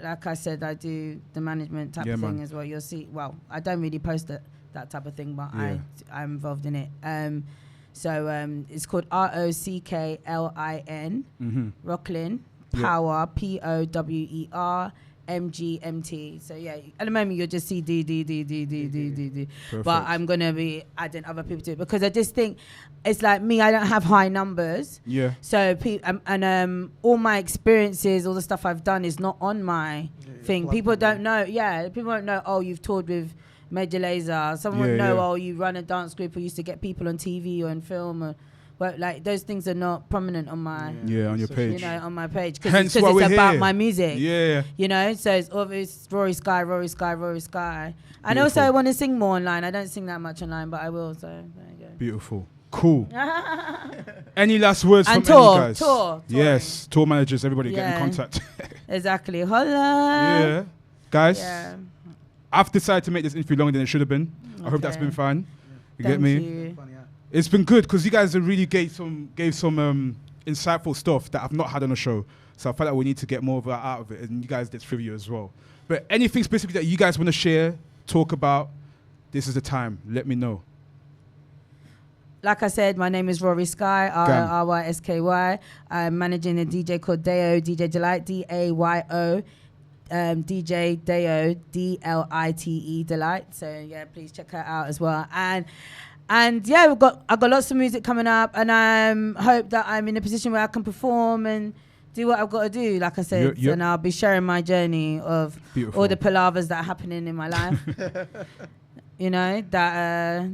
like I said, I do the management type of thing as well. You'll see. Well, I don't really post that type of thing, but I'm involved in it. So it's called ROCKLIN, Rocklin. Power, POWER, MGMT. So yeah, at the moment you'll just see D. But I'm gonna be adding other people to it because I just think it's like me. I don't have high numbers. Yeah. So all my experiences, all the stuff I've done is not on my thing. People don't know. Yeah, people don't know. Oh, you've toured with Major Lazer. Someone would know. Oh, you run a dance group or used to get people on TV or in film or. But like those things are not prominent on my on your page. You know, on my page because it's about my music. Yeah. You know, so it's obvious Rory Sky. And also I want to sing more online. I don't sing that much online, but I will. So there you go. Beautiful. Cool. Any last words from any guys? Tour. Yes, tour managers. Everybody get in contact. Exactly. Holla. Yeah, guys. Yeah. I've decided to make this interview longer than it should have been. I hope that's been fine. You get me? It's been good because you guys have really gave some insightful stuff that I've not had on the show. So I felt like we need to get more of that out of it, and you guys did trivia as well. But anything specific that you guys want to share, talk about, this is the time. Let me know. Like I said, my name is Rory Sky, RRYSKY. I'm managing a DJ called Deo, DJ Delight, DAYO. DJ Deo, DLITE Delight. So yeah, please check her out as well. And yeah, I've got lots of music coming up, and I hope that I'm in a position where I can perform and do what I've got to do, like I said. And I'll be sharing my journey of all the palavers that are happening in my life. You know, that,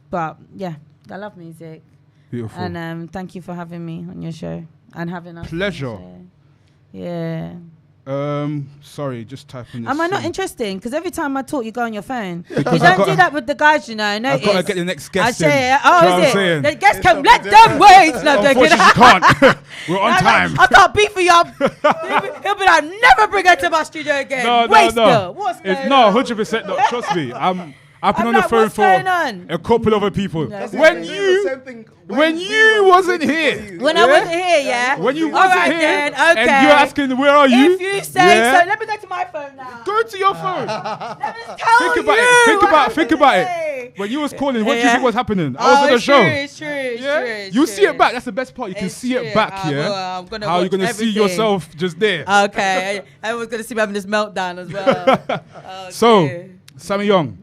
But yeah, I love music. Beautiful. And thank you for having me on your show and having us. Pleasure. Yeah. Sorry, just typing this. Am I not interesting? Because every time I talk, you go on your phone. You don't do that with the guys, you know. I've got to get the next guest in. Oh, is it? The guest can let them wait. Unfortunately, you can't. We're on time. I can't beat for you up. He'll be like, never bring her to my studio again. No. What's going on? No, 100% not. Trust me. I've been on the phone for a couple other people. No, when you wasn't here. When I wasn't here, When you wasn't here. Then, okay. And you're asking, where are you? If you say so, let me go to my phone now. Go to your phone. Let me tell Think about it. When you was calling, what do you think was happening? I was on the show. It's true. You see it back. That's the best part. You can see it back, I'm gonna how you're going to see yourself just there. Okay. Everyone's going to see me having this meltdown as well. Okay. So, Sammy Young.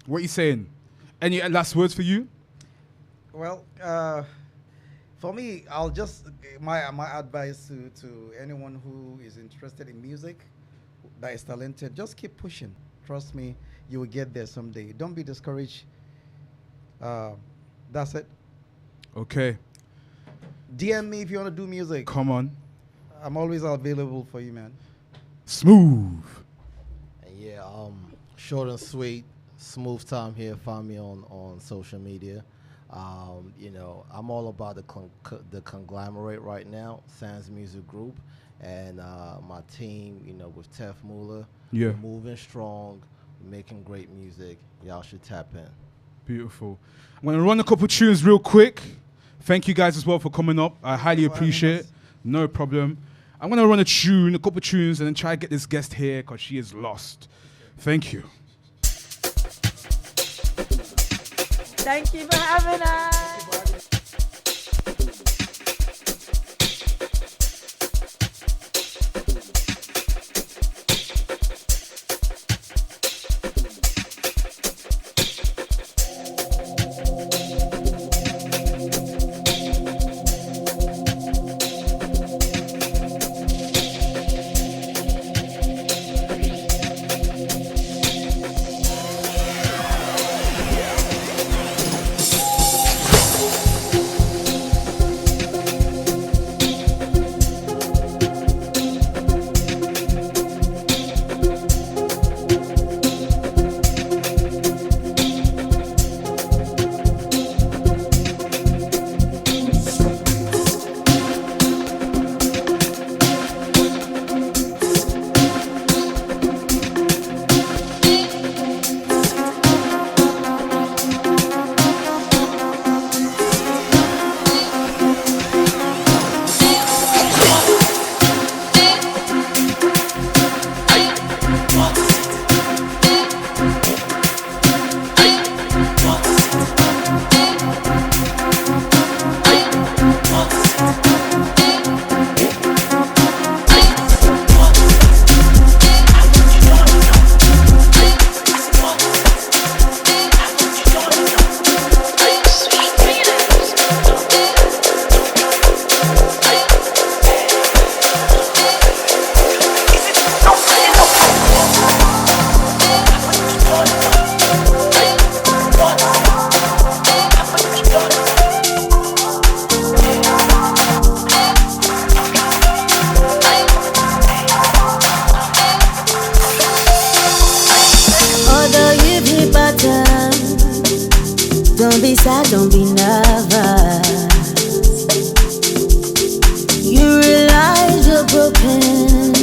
What are you saying? Any last words for you? Well, for me, I'll just my advice to anyone who is interested in music, that is talented, just keep pushing. Trust me, you will get there someday. Don't be discouraged. That's it. Okay. DM me if you want to do music. Come on. I'm always available for you, man. Smooth. Yeah, short and sweet. Smooth time here. Find me on social media. You know, I'm all about the conglomerate right now, Sans Music Group, and my team. You know, with Tef Muller. Yeah. Moving strong, making great music. Y'all should tap in. Beautiful. I'm gonna run a couple tunes real quick. Thank you guys as well for coming up. I highly appreciate it. No problem. I'm gonna run a couple tunes, and then try to get this guest here because she is lost. Thank you. Thank you for having us. don't be nervous. You realize you're broken,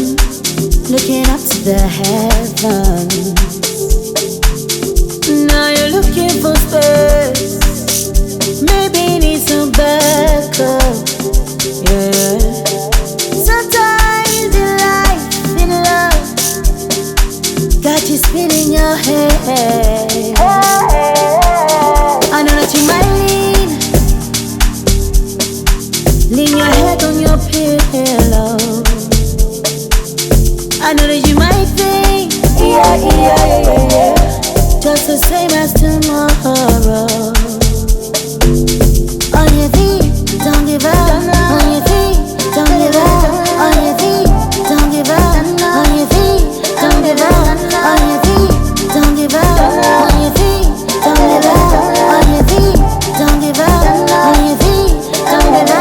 looking up to the heavens. Now you're looking for space, maybe need some backup. Yeah. Sometimes in life, in love, got you spinning your head. I know that you might lean your head on your pillow. I know that you might think, yeah, just the same as tomorrow. On your feet, don't give up. On your feet, don't give up. On your feet, don't give up. On your feet, don't give up. On your feet, don't give up. On your feet, don't give up. On your feet, don't give up. On your feet, don't give up.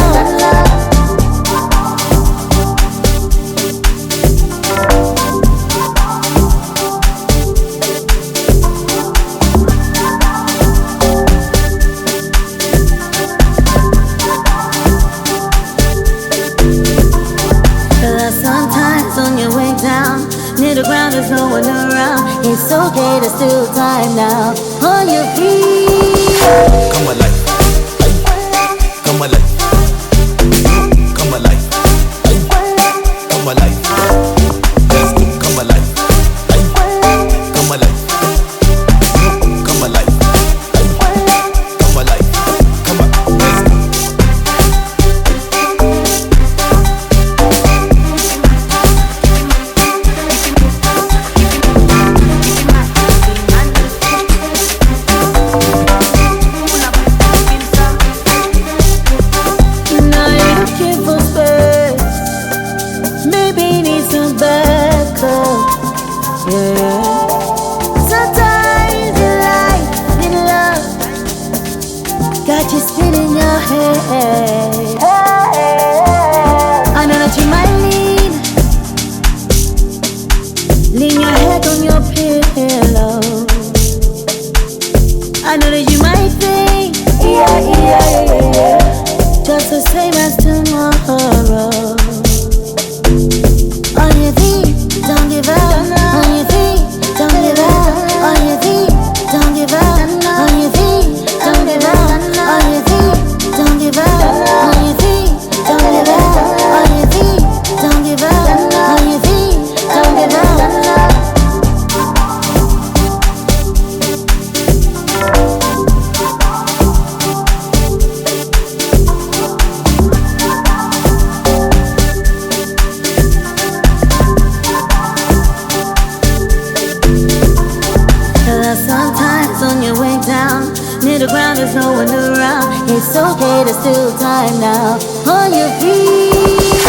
The ground, there's no one around. It's okay, there's still time now. On your feet.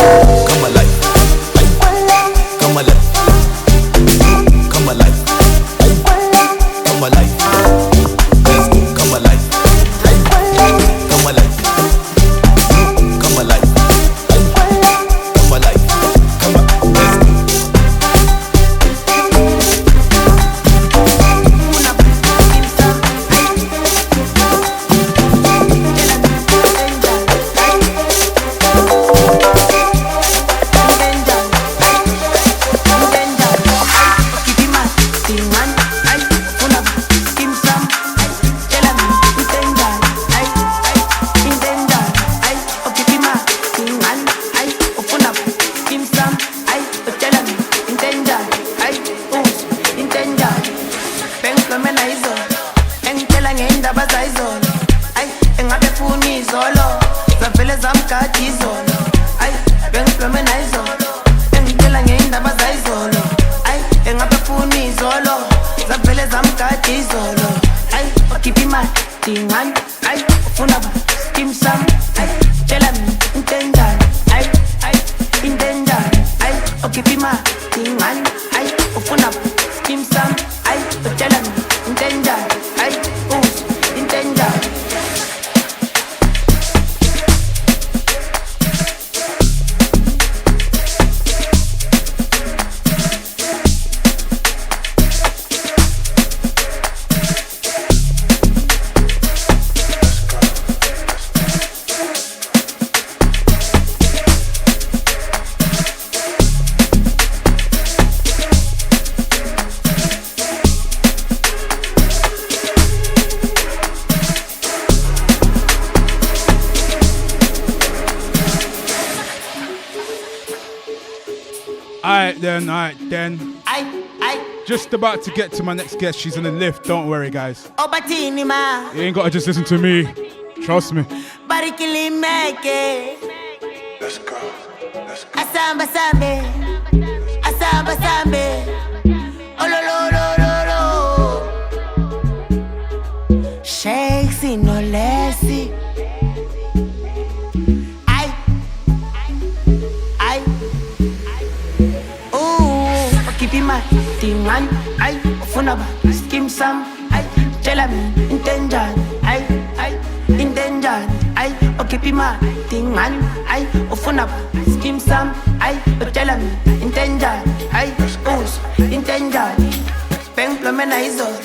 Come alive. Come alive. Come alive. Come alive. Let's go. Come alive. Come alive. Come alive. Come alive. Come on. Let's go. Alright then. Just about to get to my next guest. She's in the lift. Don't worry, guys. You ain't gotta just listen to me. Trust me. Let's go. Asamba sambe. Oh lo lo. Shakes in no lessy. My thing man, I phone skim some, I tell me intention, I intention, I keep my thing man, I phone skim some, I tell me intention, I intention, spend plumena is all,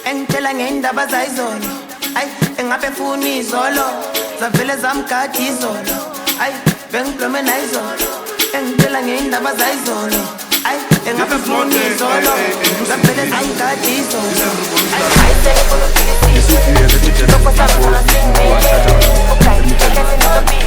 and telling in the bazaar is all, I have a phone is all, the fellas I'm cat is all, I spend plumena is all, and telling in the bazaar is all. I ain't got the phone is all up. The fellas I got this on. I say for the thing. Look what's up on the thing. Okay, that's another beat.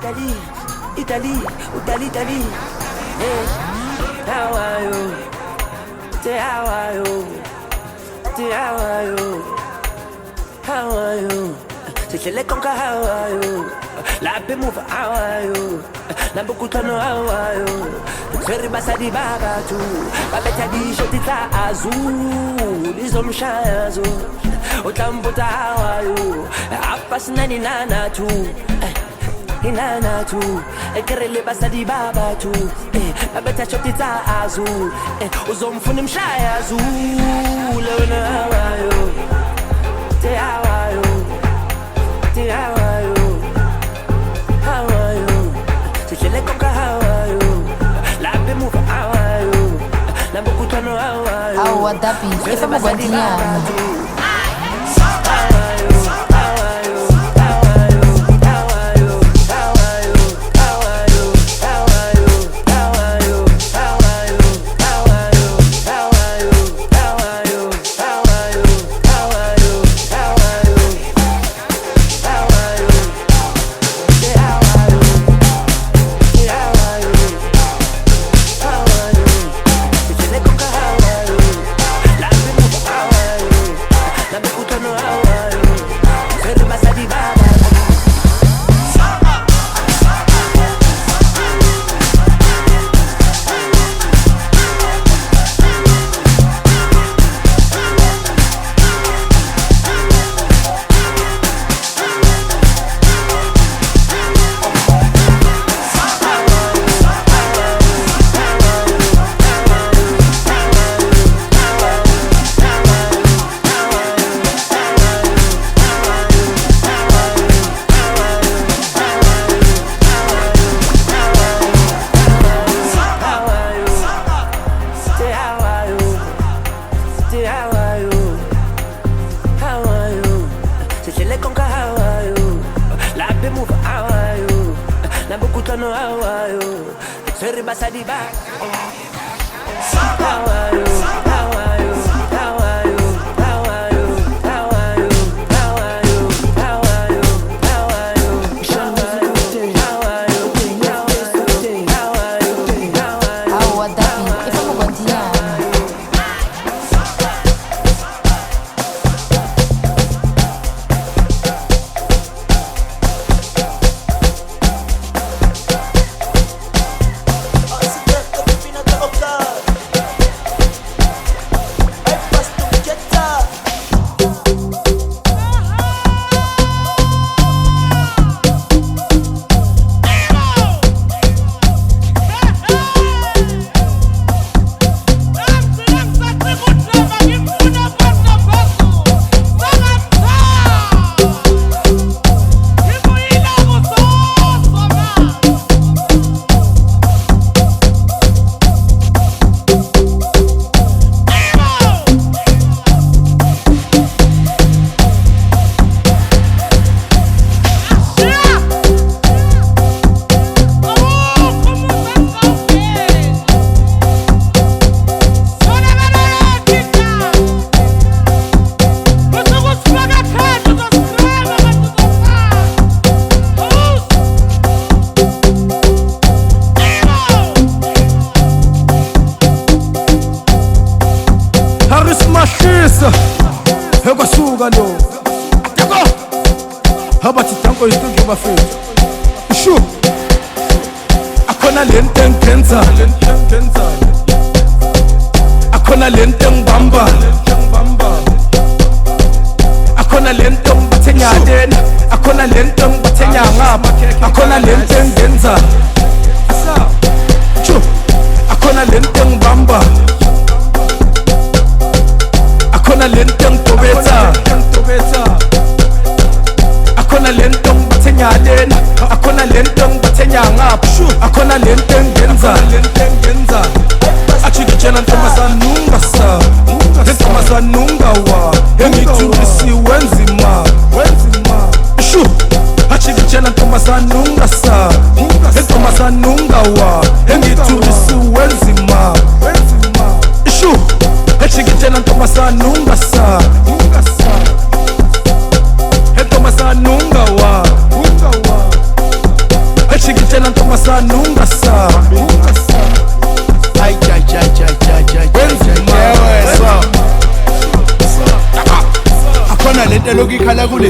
Italy, Italy, Italy, Italy. Hey, how are you? Say how are you? Say how are you? How are you? Say le conca, how are you? La pe move, how are you? La bukutano, how are you? Very basadi baba tu, babeta di shotita azul, izomsha azul. Otambuta, how are you? Apas nani nana tu. inana tu ekerele basadi baba tu babetha shoti tsa azu uzomfuna imshaya azu lona hawayo te hawayo sihlele konka hawayo labe move hawayo lambo kutano hawayo awu wadapi efama gwandinyana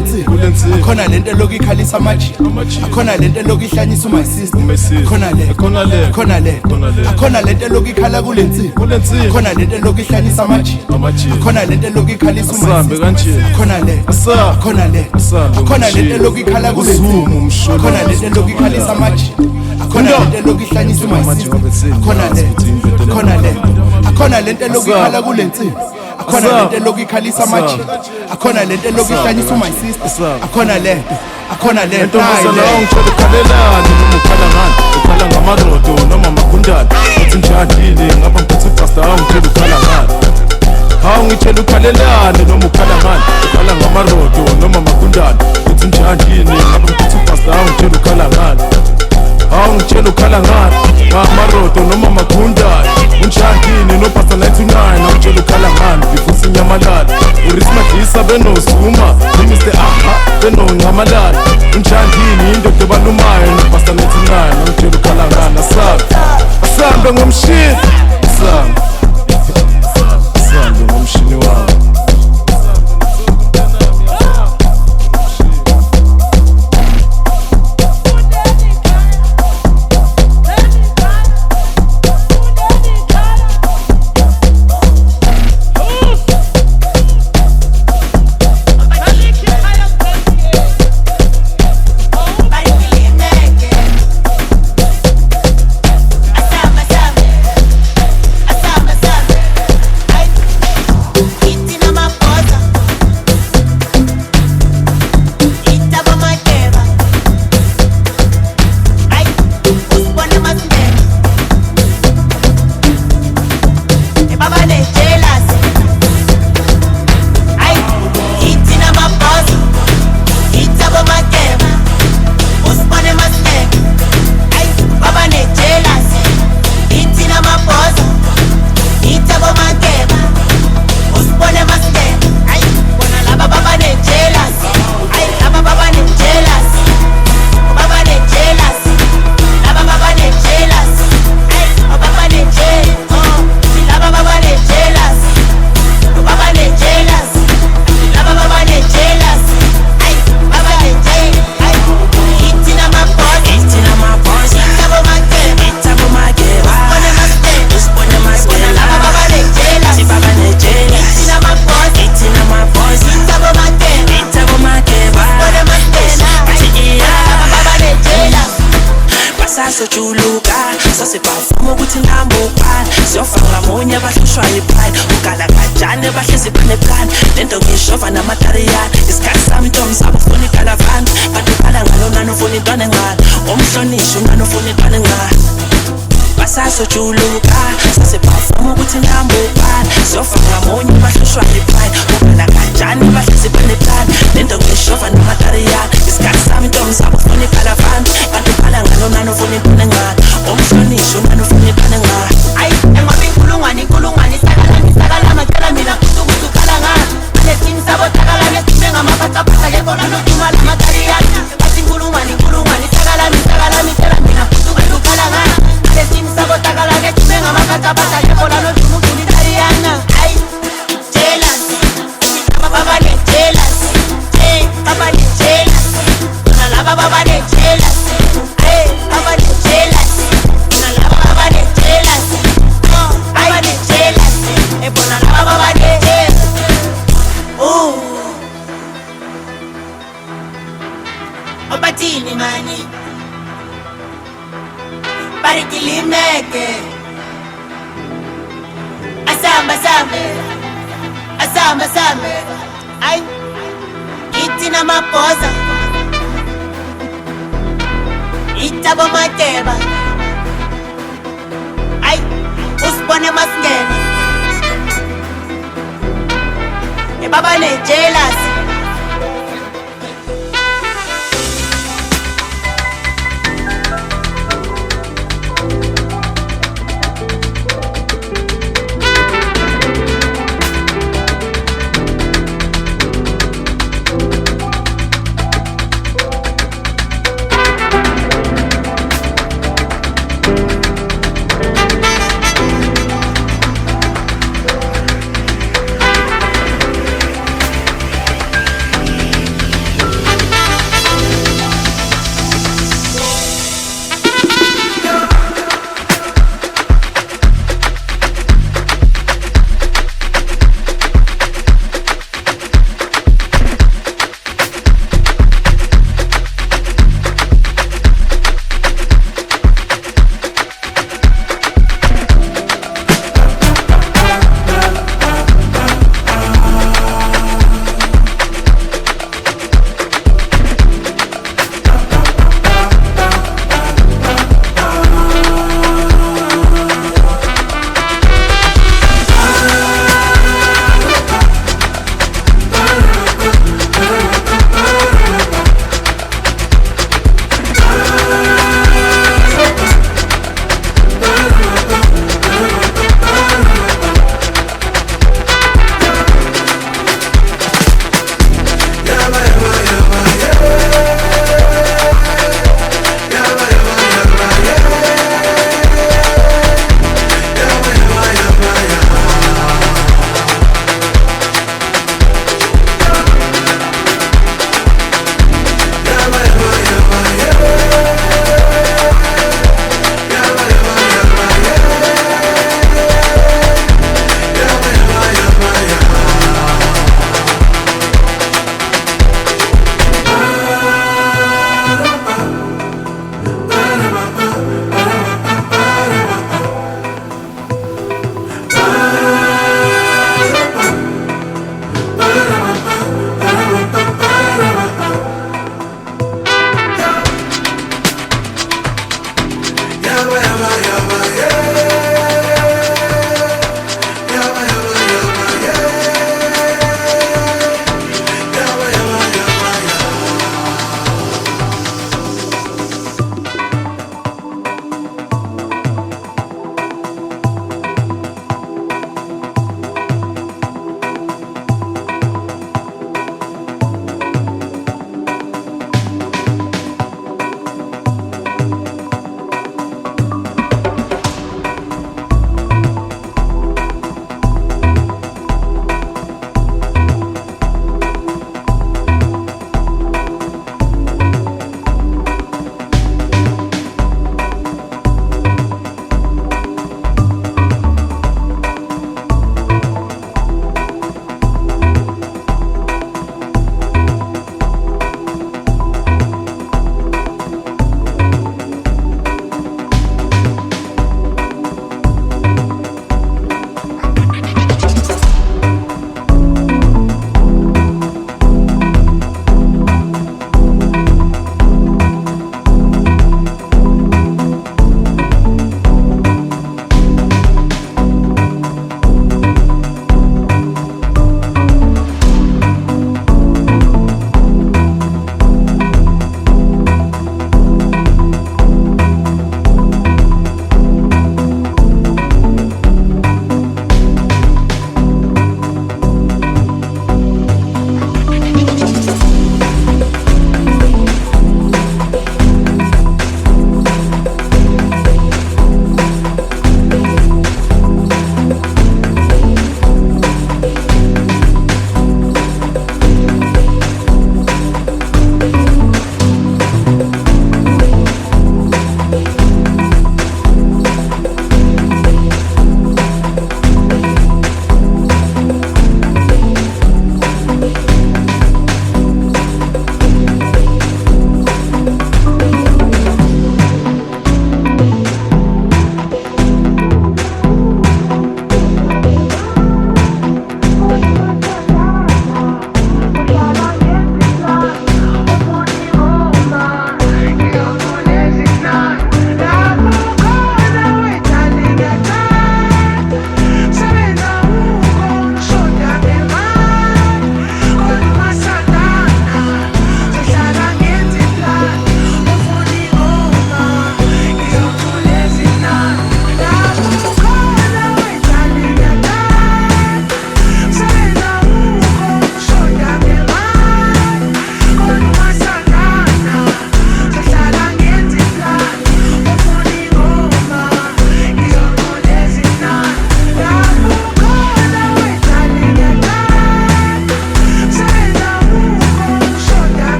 kulensi khona lento lokikhalisa amaji khona lento lokihlanyisa my sister khona lento lokikhala kulensi khona lento lokihlanyisa amaji khona lento lokikhalisa my sister khona lento lokikhala kulensi khona lento lokikhalisa amaji khona lento lokihlanyisa my sister khona lento lokikhala kulensi akhona lento lokikhalisa amaji akhona lento lokihlanyisa my sister akhona lento ntombazana ungitshela ukhalelani noma ukhala ngani ukhala ngamarodo noma magundane uthi njani ngaba ngiphethe ufasta ungitshela ukhala ngani awungitshela ukhalelani noma ukhala ngani ukhala ngamarodo noma magundane uthi njani ngaba ngiphethe ufasta ungitshela ukhala ngani awungitshela ukhala ngani ngamarodo noma magundane unjani no pasta 99 awungitshela ukhala ngani bifusi nyamalala urismadlisa benosuma Mr. Aha benonyamalala unjani indoda ebalumayo no pasta 99 awungitshela ukhala ngani asambe ngomshini asambe ngomshini wami sojuluka sasebavuma ukuthi ngambukani siyofaka munye abahlushwa yipride ukala kajane bahlezi phaneplan lento ngishova namatariyani isikhathi sami intombi zabo funa ikalavani kanti ukhala ngalona nofuna intwana engani omhlonishwa unganofuna intwana engani basasojuluka sasebavuma ukuthi ngambukani siyofaka munye abahlushwa yipride ukala kajane bahlezi phaneplan lento ngishova namatariyani isikhathi sami intombi zabo funa ikalavani kanti ukhala ngalona nofuna intwana engani omhlonishwa unganofuna intwana engani ayi engoba inkulungwane sakala macala mina kusukuthi ukhala ngani alesini sabo takala nesime ngamaphathaphatha kebona nodumala matariyani bathi inkulungwane sakala mitela mina kusukuthi ukhala ngani alesini sabo takala nesime ngamaphathaphatha kebona nodumala matariyani ayi jealous baba ne jealous baba ne jealous nalaba baba ne jealous baba ne jealous nalaba baba ne jealous baba ne jealous ebona laba baba ne jealous obatini mani barikilimeke asamba ay itina maposa itabo mateba ay usibone masingena ebaba ne jealous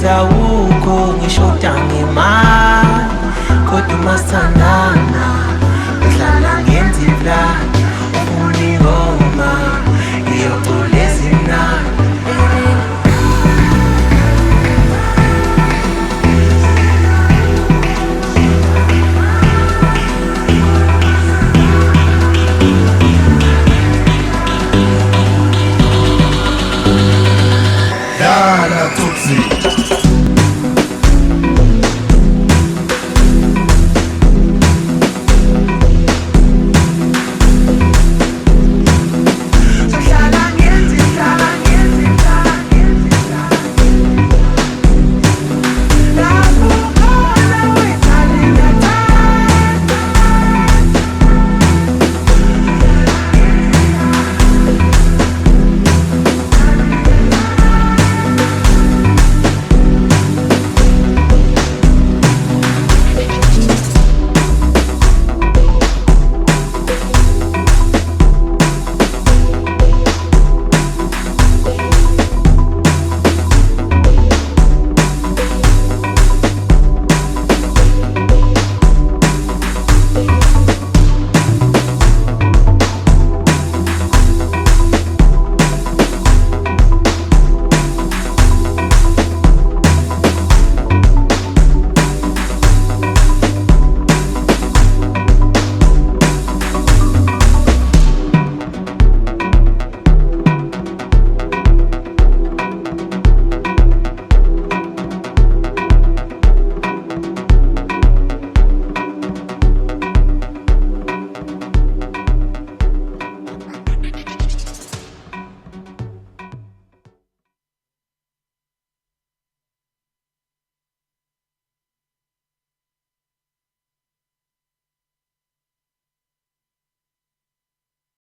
awukho ngisho udange imali kodwa umasithandana